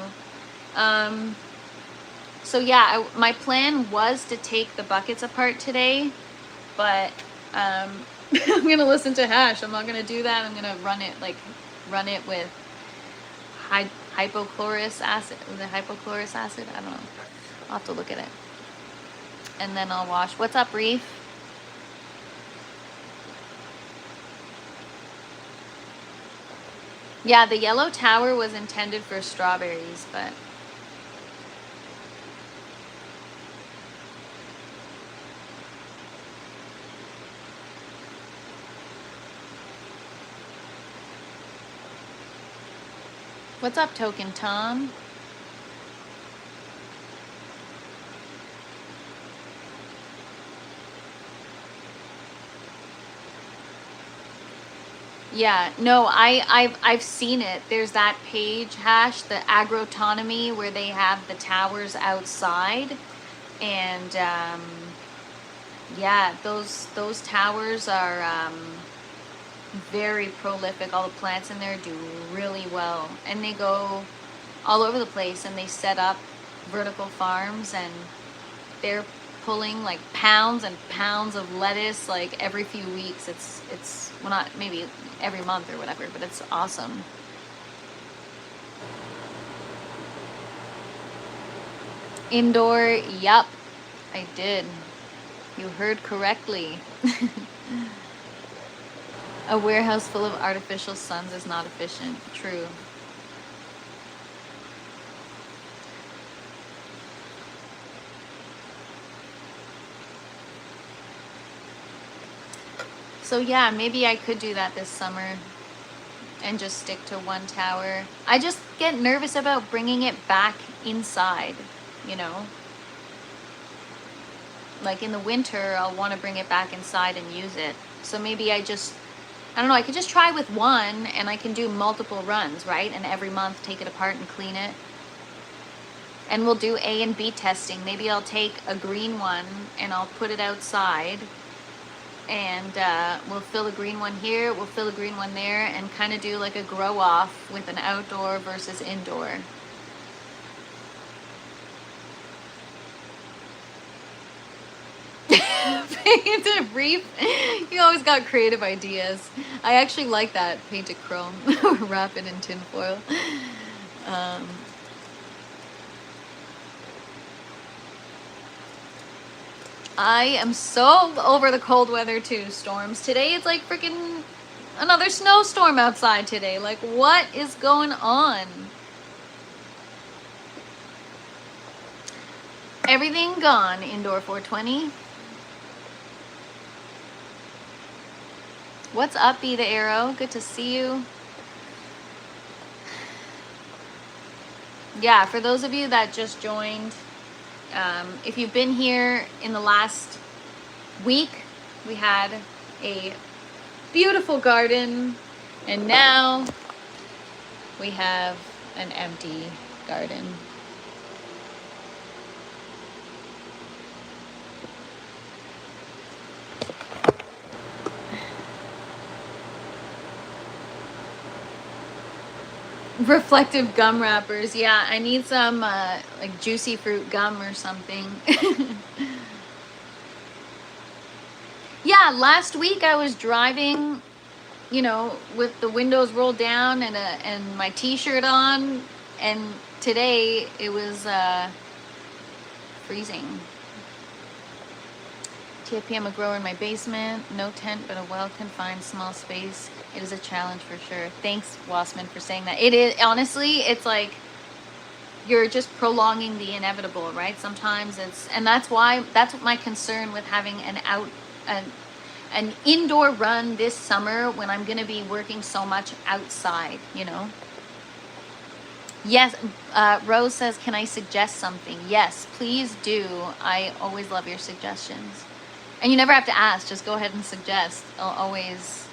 So yeah, my plan was to take the buckets apart today, but I'm gonna listen to Hash. I'm not gonna do that. I'm gonna run it with hypochlorous acid. Was it hypochlorous acid? I don't know. I'll have to look at it. And then I'll wash. What's up, Reef? Yeah, the yellow tower was intended for strawberries, but what's up, Token Tom? Yeah, no, I've seen it. There's that page, Hash, the agrotonomy, where they have the towers outside, and yeah, those towers are very prolific. All the plants in there do really well, and they go all over the place, and they set up vertical farms, and they're pulling like pounds and pounds of lettuce like every few weeks. It's well, not maybe every month or whatever, but it's awesome. Indoor, yup, I did. You heard correctly. A warehouse full of artificial suns is not efficient. True. So yeah, maybe I could do that this summer and just stick to one tower. I just get nervous about bringing it back inside, you know? Like in the winter, I'll want to bring it back inside and use it. So maybe I don't know, I could just try with one and I can do multiple runs, right? And every month take it apart and clean it. And we'll do A and B testing. Maybe I'll take a green one and I'll put it outside, and we'll fill a green one here, we'll fill a green one there, and kind of do like a grow off with an outdoor versus indoor. Painted reef. You always got creative ideas. I actually like that, painted chrome. Wrap it in tin foil. I am so over the cold weather too. Storms today, it's like freaking another snowstorm outside today. Like, what is going on? Everything gone, indoor 420. What's up, Be the Arrow? Good to see you. Yeah, for those of you that just joined, if you've been here in the last week, we had a beautiful garden, and now we have an empty garden. Reflective gum wrappers. Yeah, I need some like juicy fruit gum or something. Yeah, last week I was driving, you know, with the windows rolled down and my t-shirt on, and today it was freezing. TFP, I'm a grower in my basement, no tent but a well-confined small space. It is a challenge for sure. Thanks, Wassman, for saying that. It is, honestly, it's like you're just prolonging the inevitable, right? Sometimes it's, and that's my concern with having an indoor run this summer when I'm going to be working so much outside, you know? Yes, Rose says, can I suggest something? Yes, please do. I always love your suggestions. And you never have to ask, just go ahead and suggest. I'll always...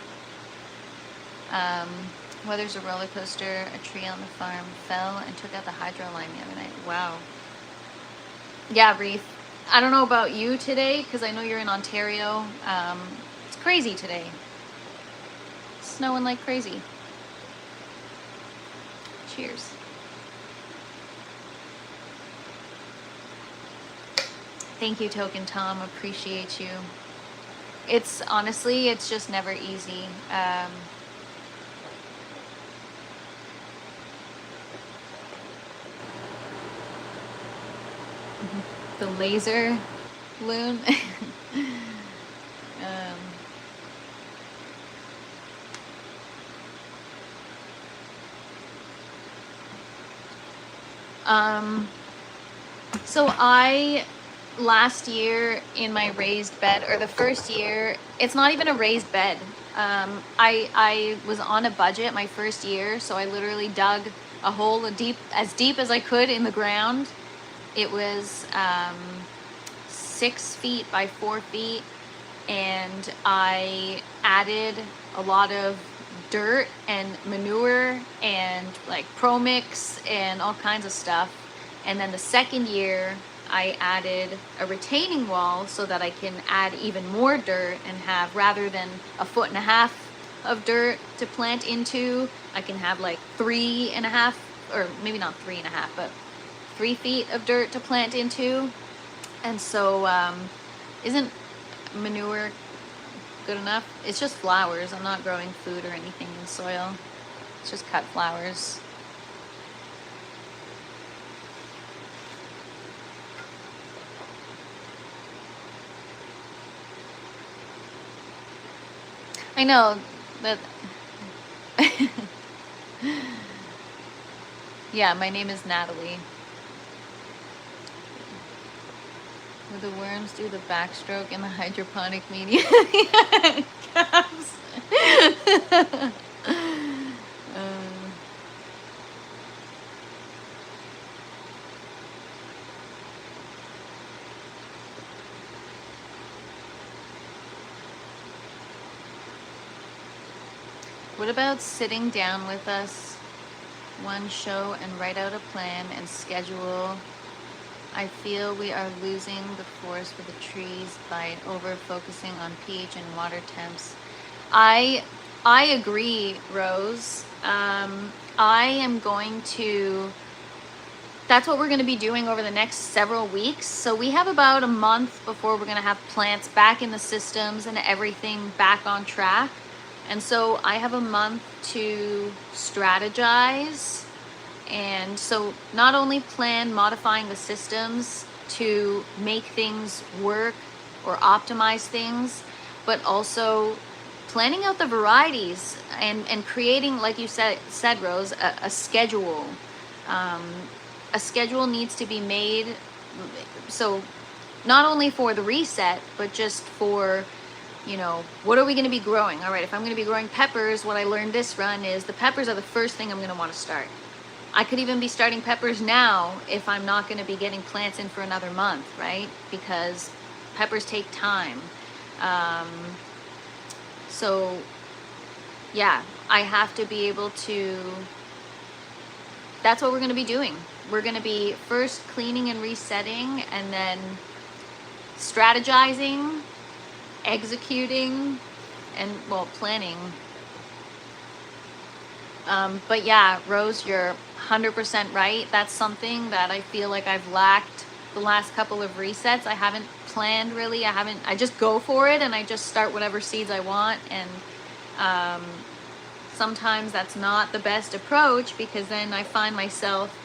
weather's a roller coaster. A tree on the farm fell and took out the hydro line the other night. Wow. Yeah, Reef. I don't know about you today, because I know you're in Ontario. It's crazy today. It's snowing like crazy. Cheers. Thank you, Token Tom. Appreciate you. It's honestly, it's just never easy. The laser loon. So last year in my raised bed, or the first year, it's not even a raised bed. I was on a budget my first year, so I literally dug a hole as deep as I could in the ground. It was 6 feet by 4 feet, and I added a lot of dirt and manure and like pro mix and all kinds of stuff. And then the second year I added a retaining wall so that I can add even more dirt and have, rather than 1.5 feet of dirt to plant into, I can have like 3.5, or maybe not 3.5, but 3 feet of dirt to plant into. And so isn't manure good enough? It's just flowers. I'm not growing food or anything in soil. It's just cut flowers. I know that. Yeah, my name is Natalie. Would the worms do the backstroke in the hydroponic medium? Caps. What about sitting down with us one show and write out a plan and schedule? I feel we are losing the forest for the trees by over focusing on pH and water temps. I agree, Rose. I am going to, that's what we're going to be doing over the next several weeks. So we have about a month before we're going to have plants back in the systems and everything back on track. And so I have a month to strategize. And so not only plan modifying the systems to make things work or optimize things, but also planning out the varieties and creating, like you said Rose, a schedule. A schedule needs to be made, so not only for the reset, but just for, you know, what are we going to be growing? All right, if I'm going to be growing peppers, what I learned this run is the peppers are the first thing I'm going to want to start. I could even be starting peppers now if I'm not going to be getting plants in for another month, right? Because peppers take time. So yeah, I have to be able to, that's what we're going to be doing. We're going to be first cleaning and resetting, and then strategizing, executing, and, well, planning. But yeah, Rose, you're 100% right. That's something that I feel like I've lacked the last couple of resets. I haven't planned really. I just go for it and I just start whatever seeds I want. And sometimes that's not the best approach, because then I find myself,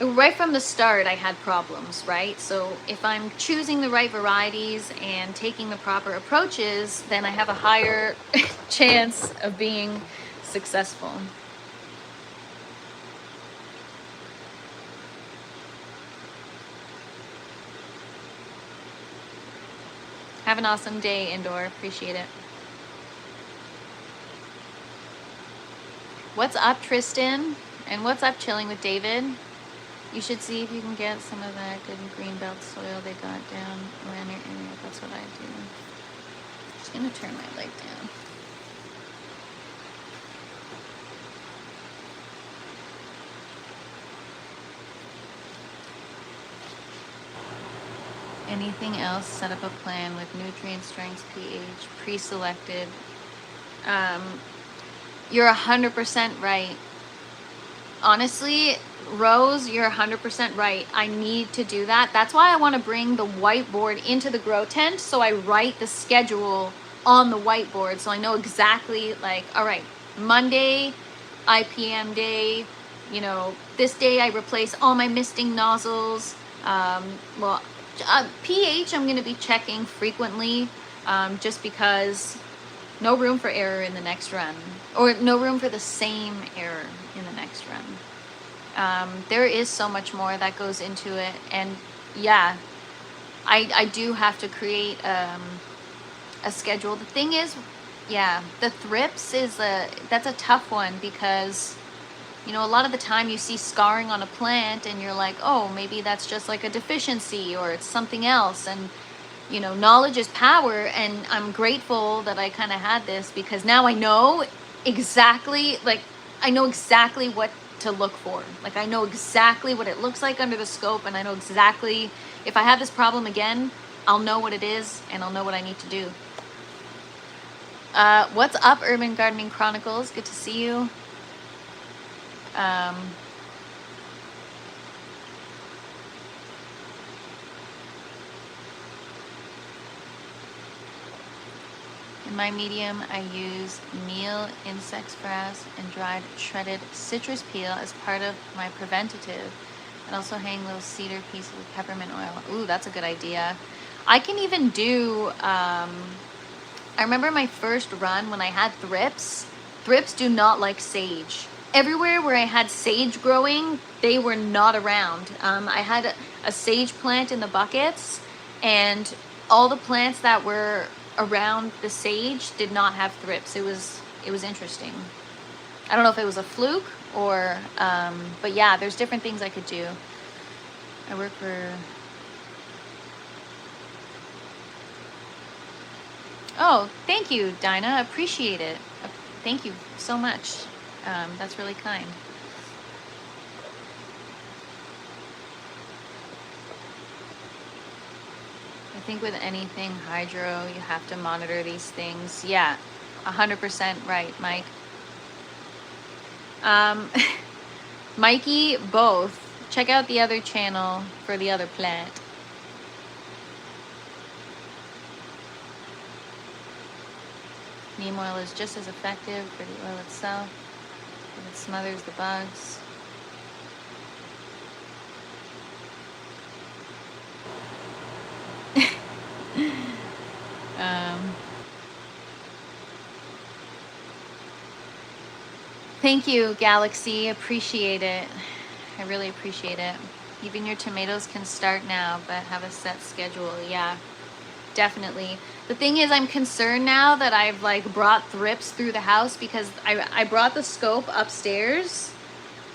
right from the start, I had problems, right? So if I'm choosing the right varieties and taking the proper approaches, then I have a higher chance of being successful. Have an awesome day, Indoor. Appreciate it. What's up, Tristan? And what's up, Chilling with David? You should see if you can get some of that good greenbelt soil they got down around your area. That's what I do. I'm just gonna turn my light down. Anything else? Set up a plan with nutrient strengths, pH, pre-selected. You're 100% right. Honestly, Rose, you're 100% right. I need to do that. That's why I want to bring the whiteboard into the grow tent, so I write the schedule on the whiteboard so I know exactly, like, all right, Monday, IPM day, you know, this day I replace all my misting nozzles. Well, pH I'm going to be checking frequently, just because no room for error in the next run, or no room for the same error in the next run. There is so much more that goes into it, and yeah, I do have to create a schedule. The thing is, yeah, the thrips that's a tough one, because you know, a lot of the time you see scarring on a plant and you're like, oh, maybe that's just like a deficiency or it's something else. And you know, knowledge is power, and I'm grateful that I kind of had this, because now I know exactly, like, I know exactly what to look for. Like, I know exactly what it looks like under the scope, and I know exactly, if I have this problem again, I'll know what it is, and I'll know what I need to do. What's up, Urban Gardening Chronicles? Good to see you. In my medium, I use meal, insects grass, and dried shredded citrus peel as part of my preventative. And also hang little cedar pieces with peppermint oil. Ooh, that's a good idea. I can even do, I remember my first run when I had thrips. Thrips do not like sage. Everywhere where I had sage growing, they were not around. I had a sage plant in the buckets, and all the plants that were around the sage did not have thrips. It was interesting. I don't know if it was a fluke or, but yeah, there's different things I could do. I work for... Oh, thank you, Dinah. Appreciate it. Thank you so much. That's really kind. I think with anything hydro, you have to monitor these things. Yeah, 100% right, Mike. Mikey, both. Check out the other channel for the other plant. Neem oil is just as effective for the oil itself, but it smothers the bugs. Thank you, Galaxy. Appreciate it. I really appreciate it. Even your tomatoes can start now, but have a set schedule. Yeah, definitely. The thing is, I'm concerned now that I've like brought thrips through the house, because I brought the scope upstairs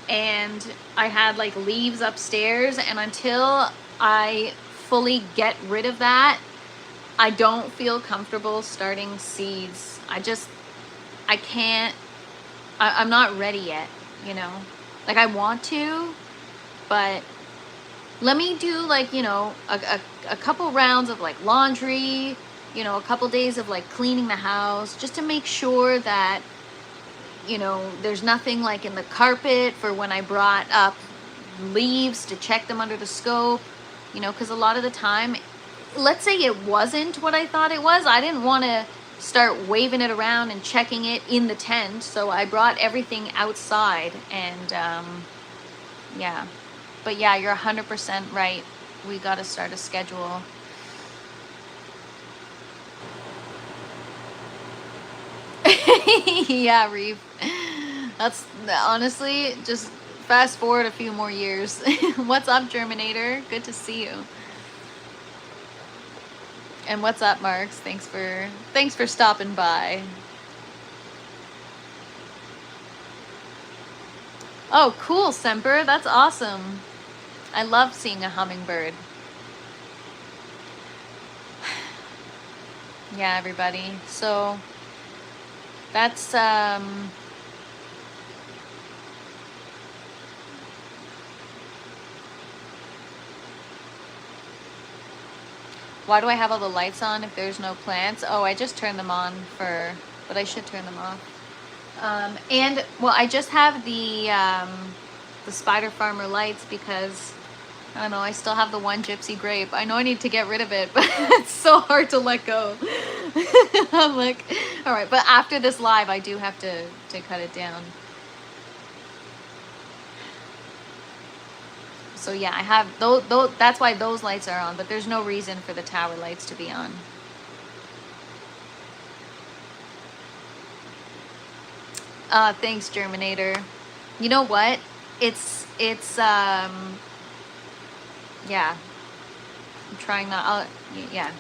and I had like leaves upstairs, and until I fully get rid of that, I don't feel comfortable starting seeds. I can't, I'm not ready yet, you know? Like, I want to, but let me do like, you know, a couple rounds of like laundry, you know, a couple days of like cleaning the house, just to make sure that, you know, there's nothing like in the carpet for when I brought up leaves to check them under the scope, you know, because a lot of the time, let's say it wasn't what I thought it was, I didn't want to start waving it around and checking it in the tent, so I brought everything outside. And yeah, but yeah, you're 100% right. We got to start a schedule. Yeah, Reeve, that's honestly, just fast forward a few more years. What's up, Germinator? Good to see you. And what's up, Marks? Thanks for stopping by. Oh, cool, Semper. That's awesome. I love seeing a hummingbird. Yeah, everybody. So that's why do I have all the lights on if there's no plants? Oh, I just turned them on but I should turn them off. And well, I just have the the Spider Farmer lights because, I don't know, I still have the one gypsy grape. I know I need to get rid of it, but it's so hard to let go. I'm like, all right, but after this live, I do have to cut it down. So yeah, I have those, that's why those lights are on, but there's no reason for the tower lights to be on. Thanks, Germinator. You know what? It's yeah. I'm trying not, yeah.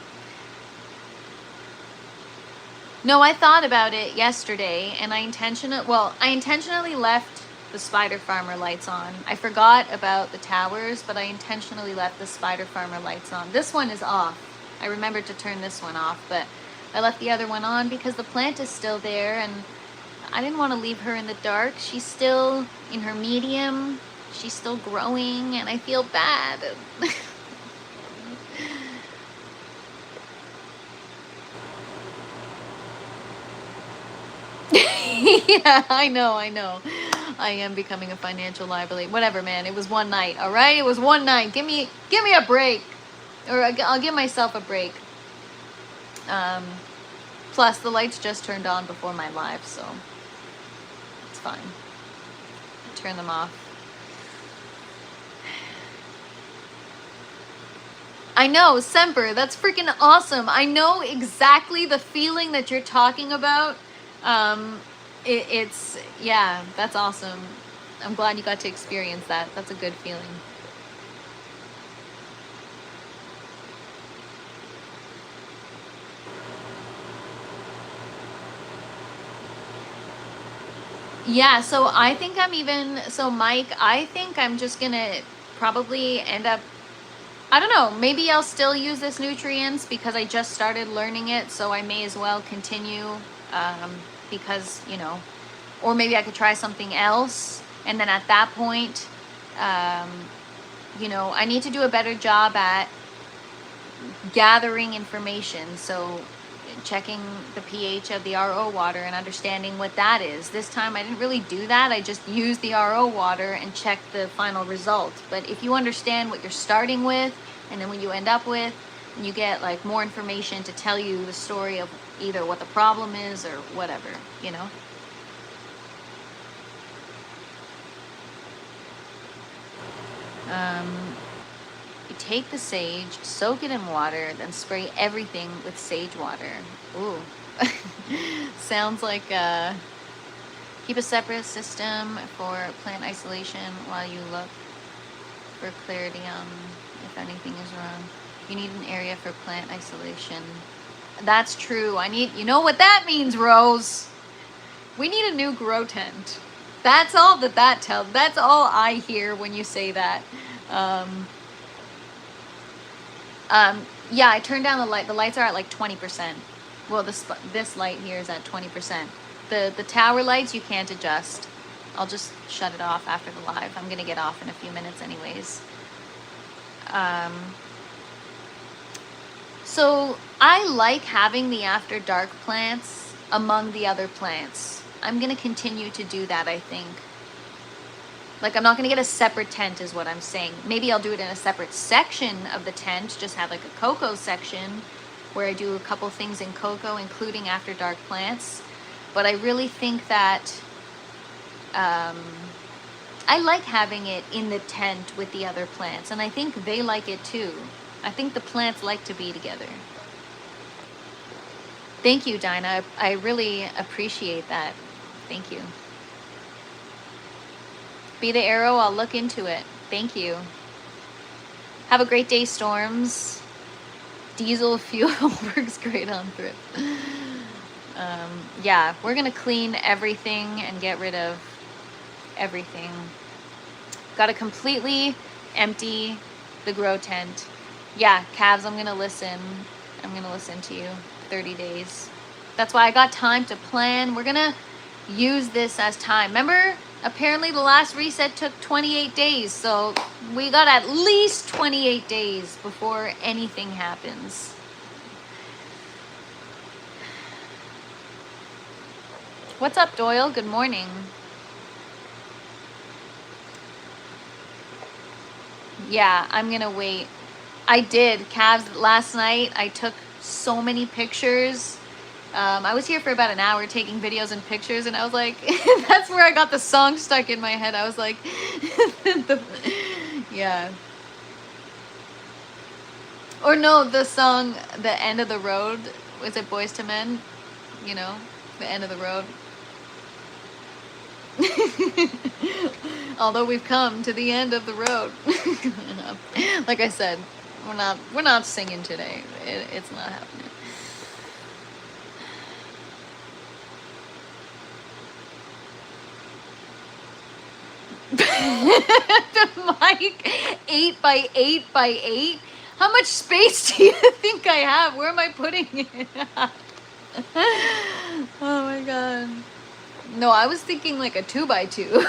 No, I thought about it yesterday, and I intentionally left the Spider Farmer lights on. I forgot about the towers, but I intentionally left the Spider Farmer lights on. This one is off. I remembered to turn this one off, but I left the other one on because the plant is still there, and I didn't want to leave her in the dark. She's still in her medium. She's still growing, and I feel bad. Yeah, I know. I am becoming a financial liability. Whatever, man. It was one night, all right? It was one night. Give me a break. Or I'll give myself a break. Plus, the lights just turned on before my live, so it's fine. Turn them off. I know, Semper, that's freaking awesome. I know exactly the feeling that you're talking about. It's, yeah, that's awesome. I'm glad you got to experience that. That's a good feeling. Yeah, so I think Mike, I think I'm just gonna probably end up, I don't know, maybe I'll still use this nutrients because I just started learning it, so I may as well continue, because, you know, or maybe I could try something else, and then at that point, you know, I need to do a better job at gathering information, so checking the pH of the RO water and understanding what that is. This time I didn't really do that. I just used the RO water and checked the final result. But if you understand what you're starting with and then what you end up with, you get like more information to tell you the story of either what the problem is or whatever, you know? You take the sage, soak it in water, then spray everything with sage water. Ooh. Sounds like keep a separate system for plant isolation while you look for clarity on if anything is wrong. You need an area for plant isolation. That's true. You know what that means, Rose? We need a new grow tent. That's all that tells. That's all I hear when you say that. Yeah, I turned down the light. The lights are at like 20%. Well, this light here is at 20%. The tower lights you can't adjust. I'll just shut it off after the live. I'm gonna get off in a few minutes anyways. So I like having the after dark plants among the other plants. I'm gonna continue to do that, I think. Like, I'm not gonna get a separate tent is what I'm saying. Maybe I'll do it in a separate section of the tent, just have like a cocoa section where I do a couple things in cocoa, including after dark plants. But I really think that I like having it in the tent with the other plants, and I think they like it too. I think the plants like to be together. Thank you, Dinah. I really appreciate that. Thank you. Be the arrow, I'll look into it. Thank you. Have a great day, Storms. Diesel fuel works great on thrift. Yeah, we're gonna clean everything and get rid of everything. Got to completely empty the grow tent. Yeah, calves, I'm gonna listen. I'm gonna listen to you. 30 days. That's why I got time to plan. We're gonna use this as time. Remember, apparently the last reset took 28 days, so we got at least 28 days before anything happens. What's up, Doyle? Good morning. Yeah, I'm gonna wait. I did calves last night. I took so many pictures. I was here for about an hour taking videos and pictures, and I was like, that's where I got the song stuck in my head. I was like, yeah. Or no, the song, The End of the Road. Was it Boys to Men? You know, The End of the Road. Although we've come to the end of the road. Like I said, we're not singing today. It's not happening. The mic 8 by 8 by 8. How much space do you think I have? Where am I putting it? Oh my god. No, I was thinking like a 2 by 2.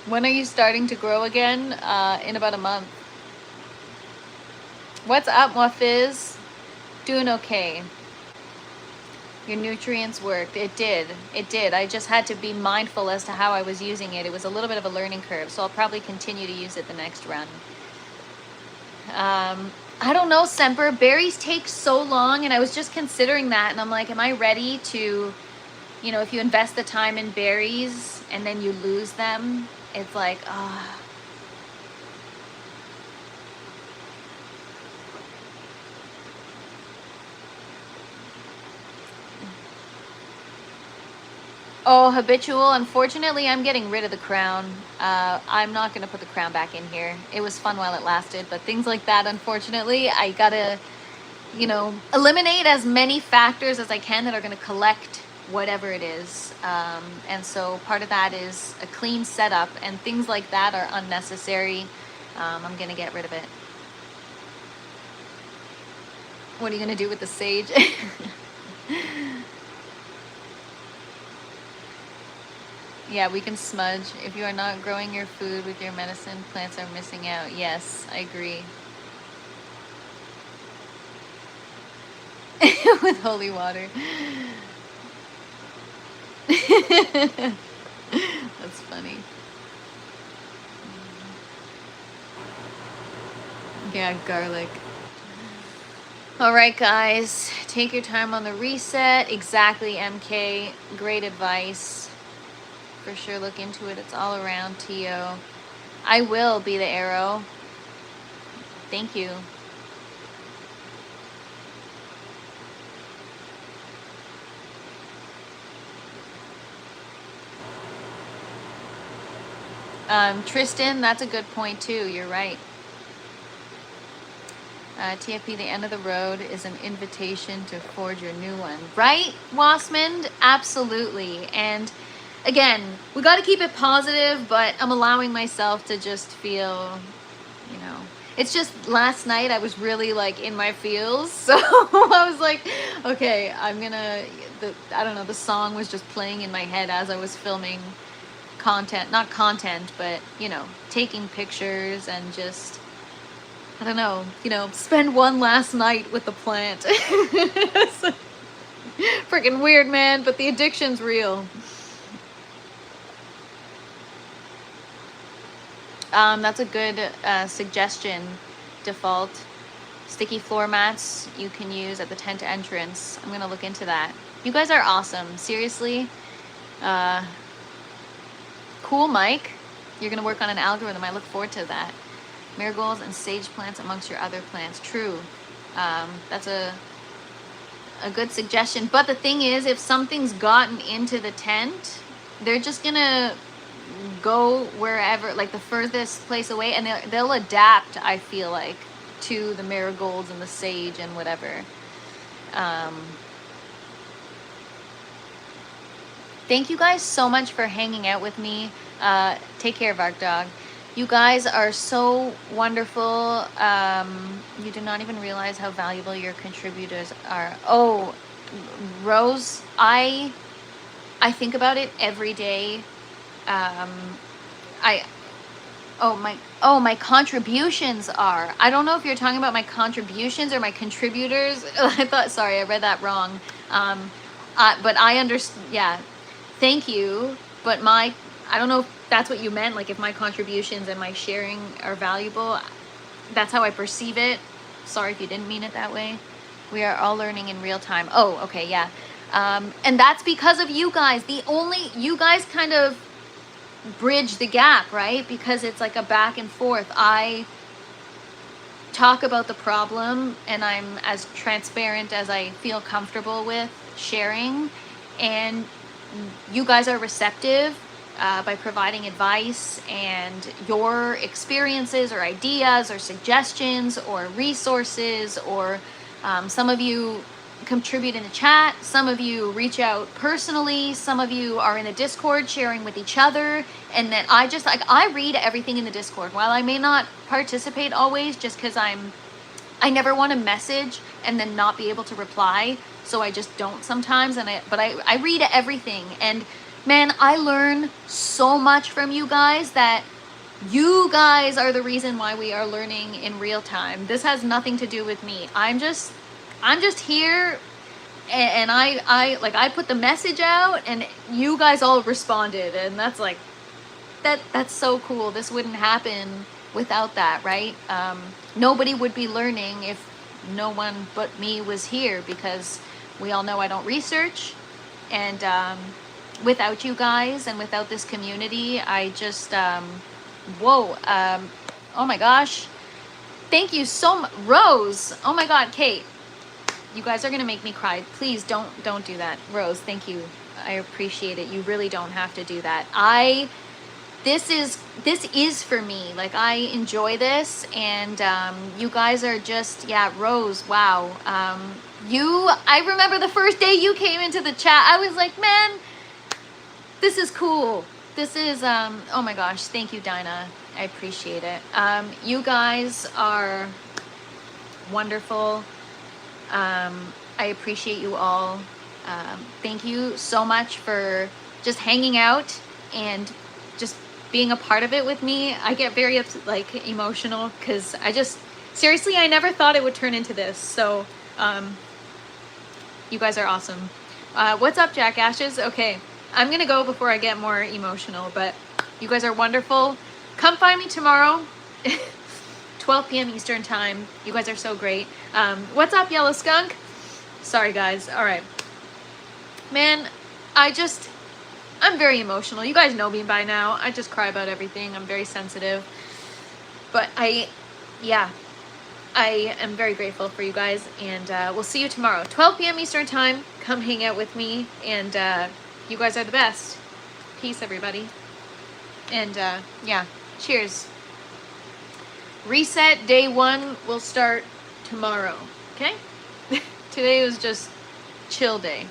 When are you starting to grow again? In about a month. What's up, Muffiz? Doing okay. Your nutrients worked. It did. It did. I just had to be mindful as to how I was using it. It was a little bit of a learning curve, so I'll probably continue to use it the next run. I don't know, Semper. Berries take so long, and I was just considering that, and I'm like, am I ready to, you know, if you invest the time in berries and then you lose them, it's like, ah. Oh, habitual. Unfortunately, I'm getting rid of the crown. I'm not going to put the crown back in here. It was fun while it lasted, but things like that, unfortunately, I got to, you know, eliminate as many factors as I can that are going to collect whatever it is. And so part of that is a clean setup, and things like that are unnecessary. I'm going to get rid of it. What are you going to do with the sage? Yeah, we can smudge. If you are not growing your food with your medicine, plants are missing out. Yes, I agree. With holy water. That's funny. Yeah, garlic. All right, guys. Take your time on the reset. Exactly, MK. Great advice. For sure, look into it. It's all around, T.O. I will be the arrow. Thank you. Tristan, that's a good point too. You're right. TFP, the end of the road is an invitation to forge your new one. Right, Wasmond? Absolutely. And again, we got to keep it positive, but I'm allowing myself to just feel, you know, it's just last night I was really like in my feels. So I was like, okay, I'm gonna, I don't know, the song was just playing in my head as I was filming content, not content, but, you know, taking pictures and just, I don't know, you know, spend one last night with the plant. Freaking weird, man, but the addiction's real. That's a good suggestion, Default. Sticky floor mats you can use at the tent entrance. I'm going to look into that. You guys are awesome. Seriously. Cool, Mike. You're going to work on an algorithm. I look forward to that. Marigolds and sage plants amongst your other plants. True. That's a good suggestion. But the thing is, if something's gotten into the tent, they're just going to go wherever, like the furthest place away, and they'll adapt, I feel like, to the marigolds and the sage and whatever. Thank you guys so much for hanging out with me. Take care, Vark Dog. You guys are so wonderful. You do not even realize how valuable your contributors are. Oh, Rose, I think about it every day. My contributions are. I don't know if you're talking about my contributions or my contributors. Sorry, I read that wrong. But I understand. Yeah, thank you. But I don't know if that's what you meant, like if my contributions and my sharing are valuable. That's how I perceive it. Sorry if you didn't mean it that way. We are all learning in real time. Oh, okay, yeah. And that's because of you guys. You guys kind of bridge the gap, right? Because it's like a back and forth. I talk about the problem and I'm as transparent as I feel comfortable with sharing, and you guys are receptive by providing advice and your experiences or ideas or suggestions or resources, or some of you contribute in the chat, some of you reach out personally, some of you are in the Discord sharing with each other. And then I read everything in the Discord. While I may not participate always, just because I never want to message and then not be able to reply, so I just don't sometimes. But I read everything, and man, I learn so much from you guys, that you guys are the reason why we are learning in real time. This has nothing to do with me. I'm just here, and I put the message out and you guys all responded, and that's like, that's so cool. This wouldn't happen without that, right? Nobody would be learning if no one but me was here, because we all know I don't research, and without you guys and without this community, I just whoa, oh my gosh, thank you so much, Rose. Oh my God, Kate, you guys are gonna make me cry. Please don't do that. Rose, thank you. I appreciate it. You really don't have to do that. This is for me. Like, I enjoy this, and you guys are just, yeah, Rose, wow. I remember the first day you came into the chat, I was like, man, this is cool. This is, oh my gosh, thank you, Dinah. I appreciate it. You guys are wonderful. I appreciate you all. Thank you so much for just hanging out and just being a part of it with me. I get very emotional, because seriously, I never thought it would turn into this. So you guys are awesome. What's up, Jack Ashes? Okay, I'm gonna go before I get more emotional, but you guys are wonderful. Come find me tomorrow. 12 p.m. Eastern time. You guys are so great. What's up, Yellow Skunk? Sorry, guys. All right. Man, I'm very emotional. You guys know me by now. I just cry about everything. I'm very sensitive. But I am very grateful for you guys. And we'll see you tomorrow. 12 p.m. Eastern time. Come hang out with me. And you guys are the best. Peace, everybody. And yeah, cheers. Reset day 1 will start tomorrow. Okay? Today was just chill day.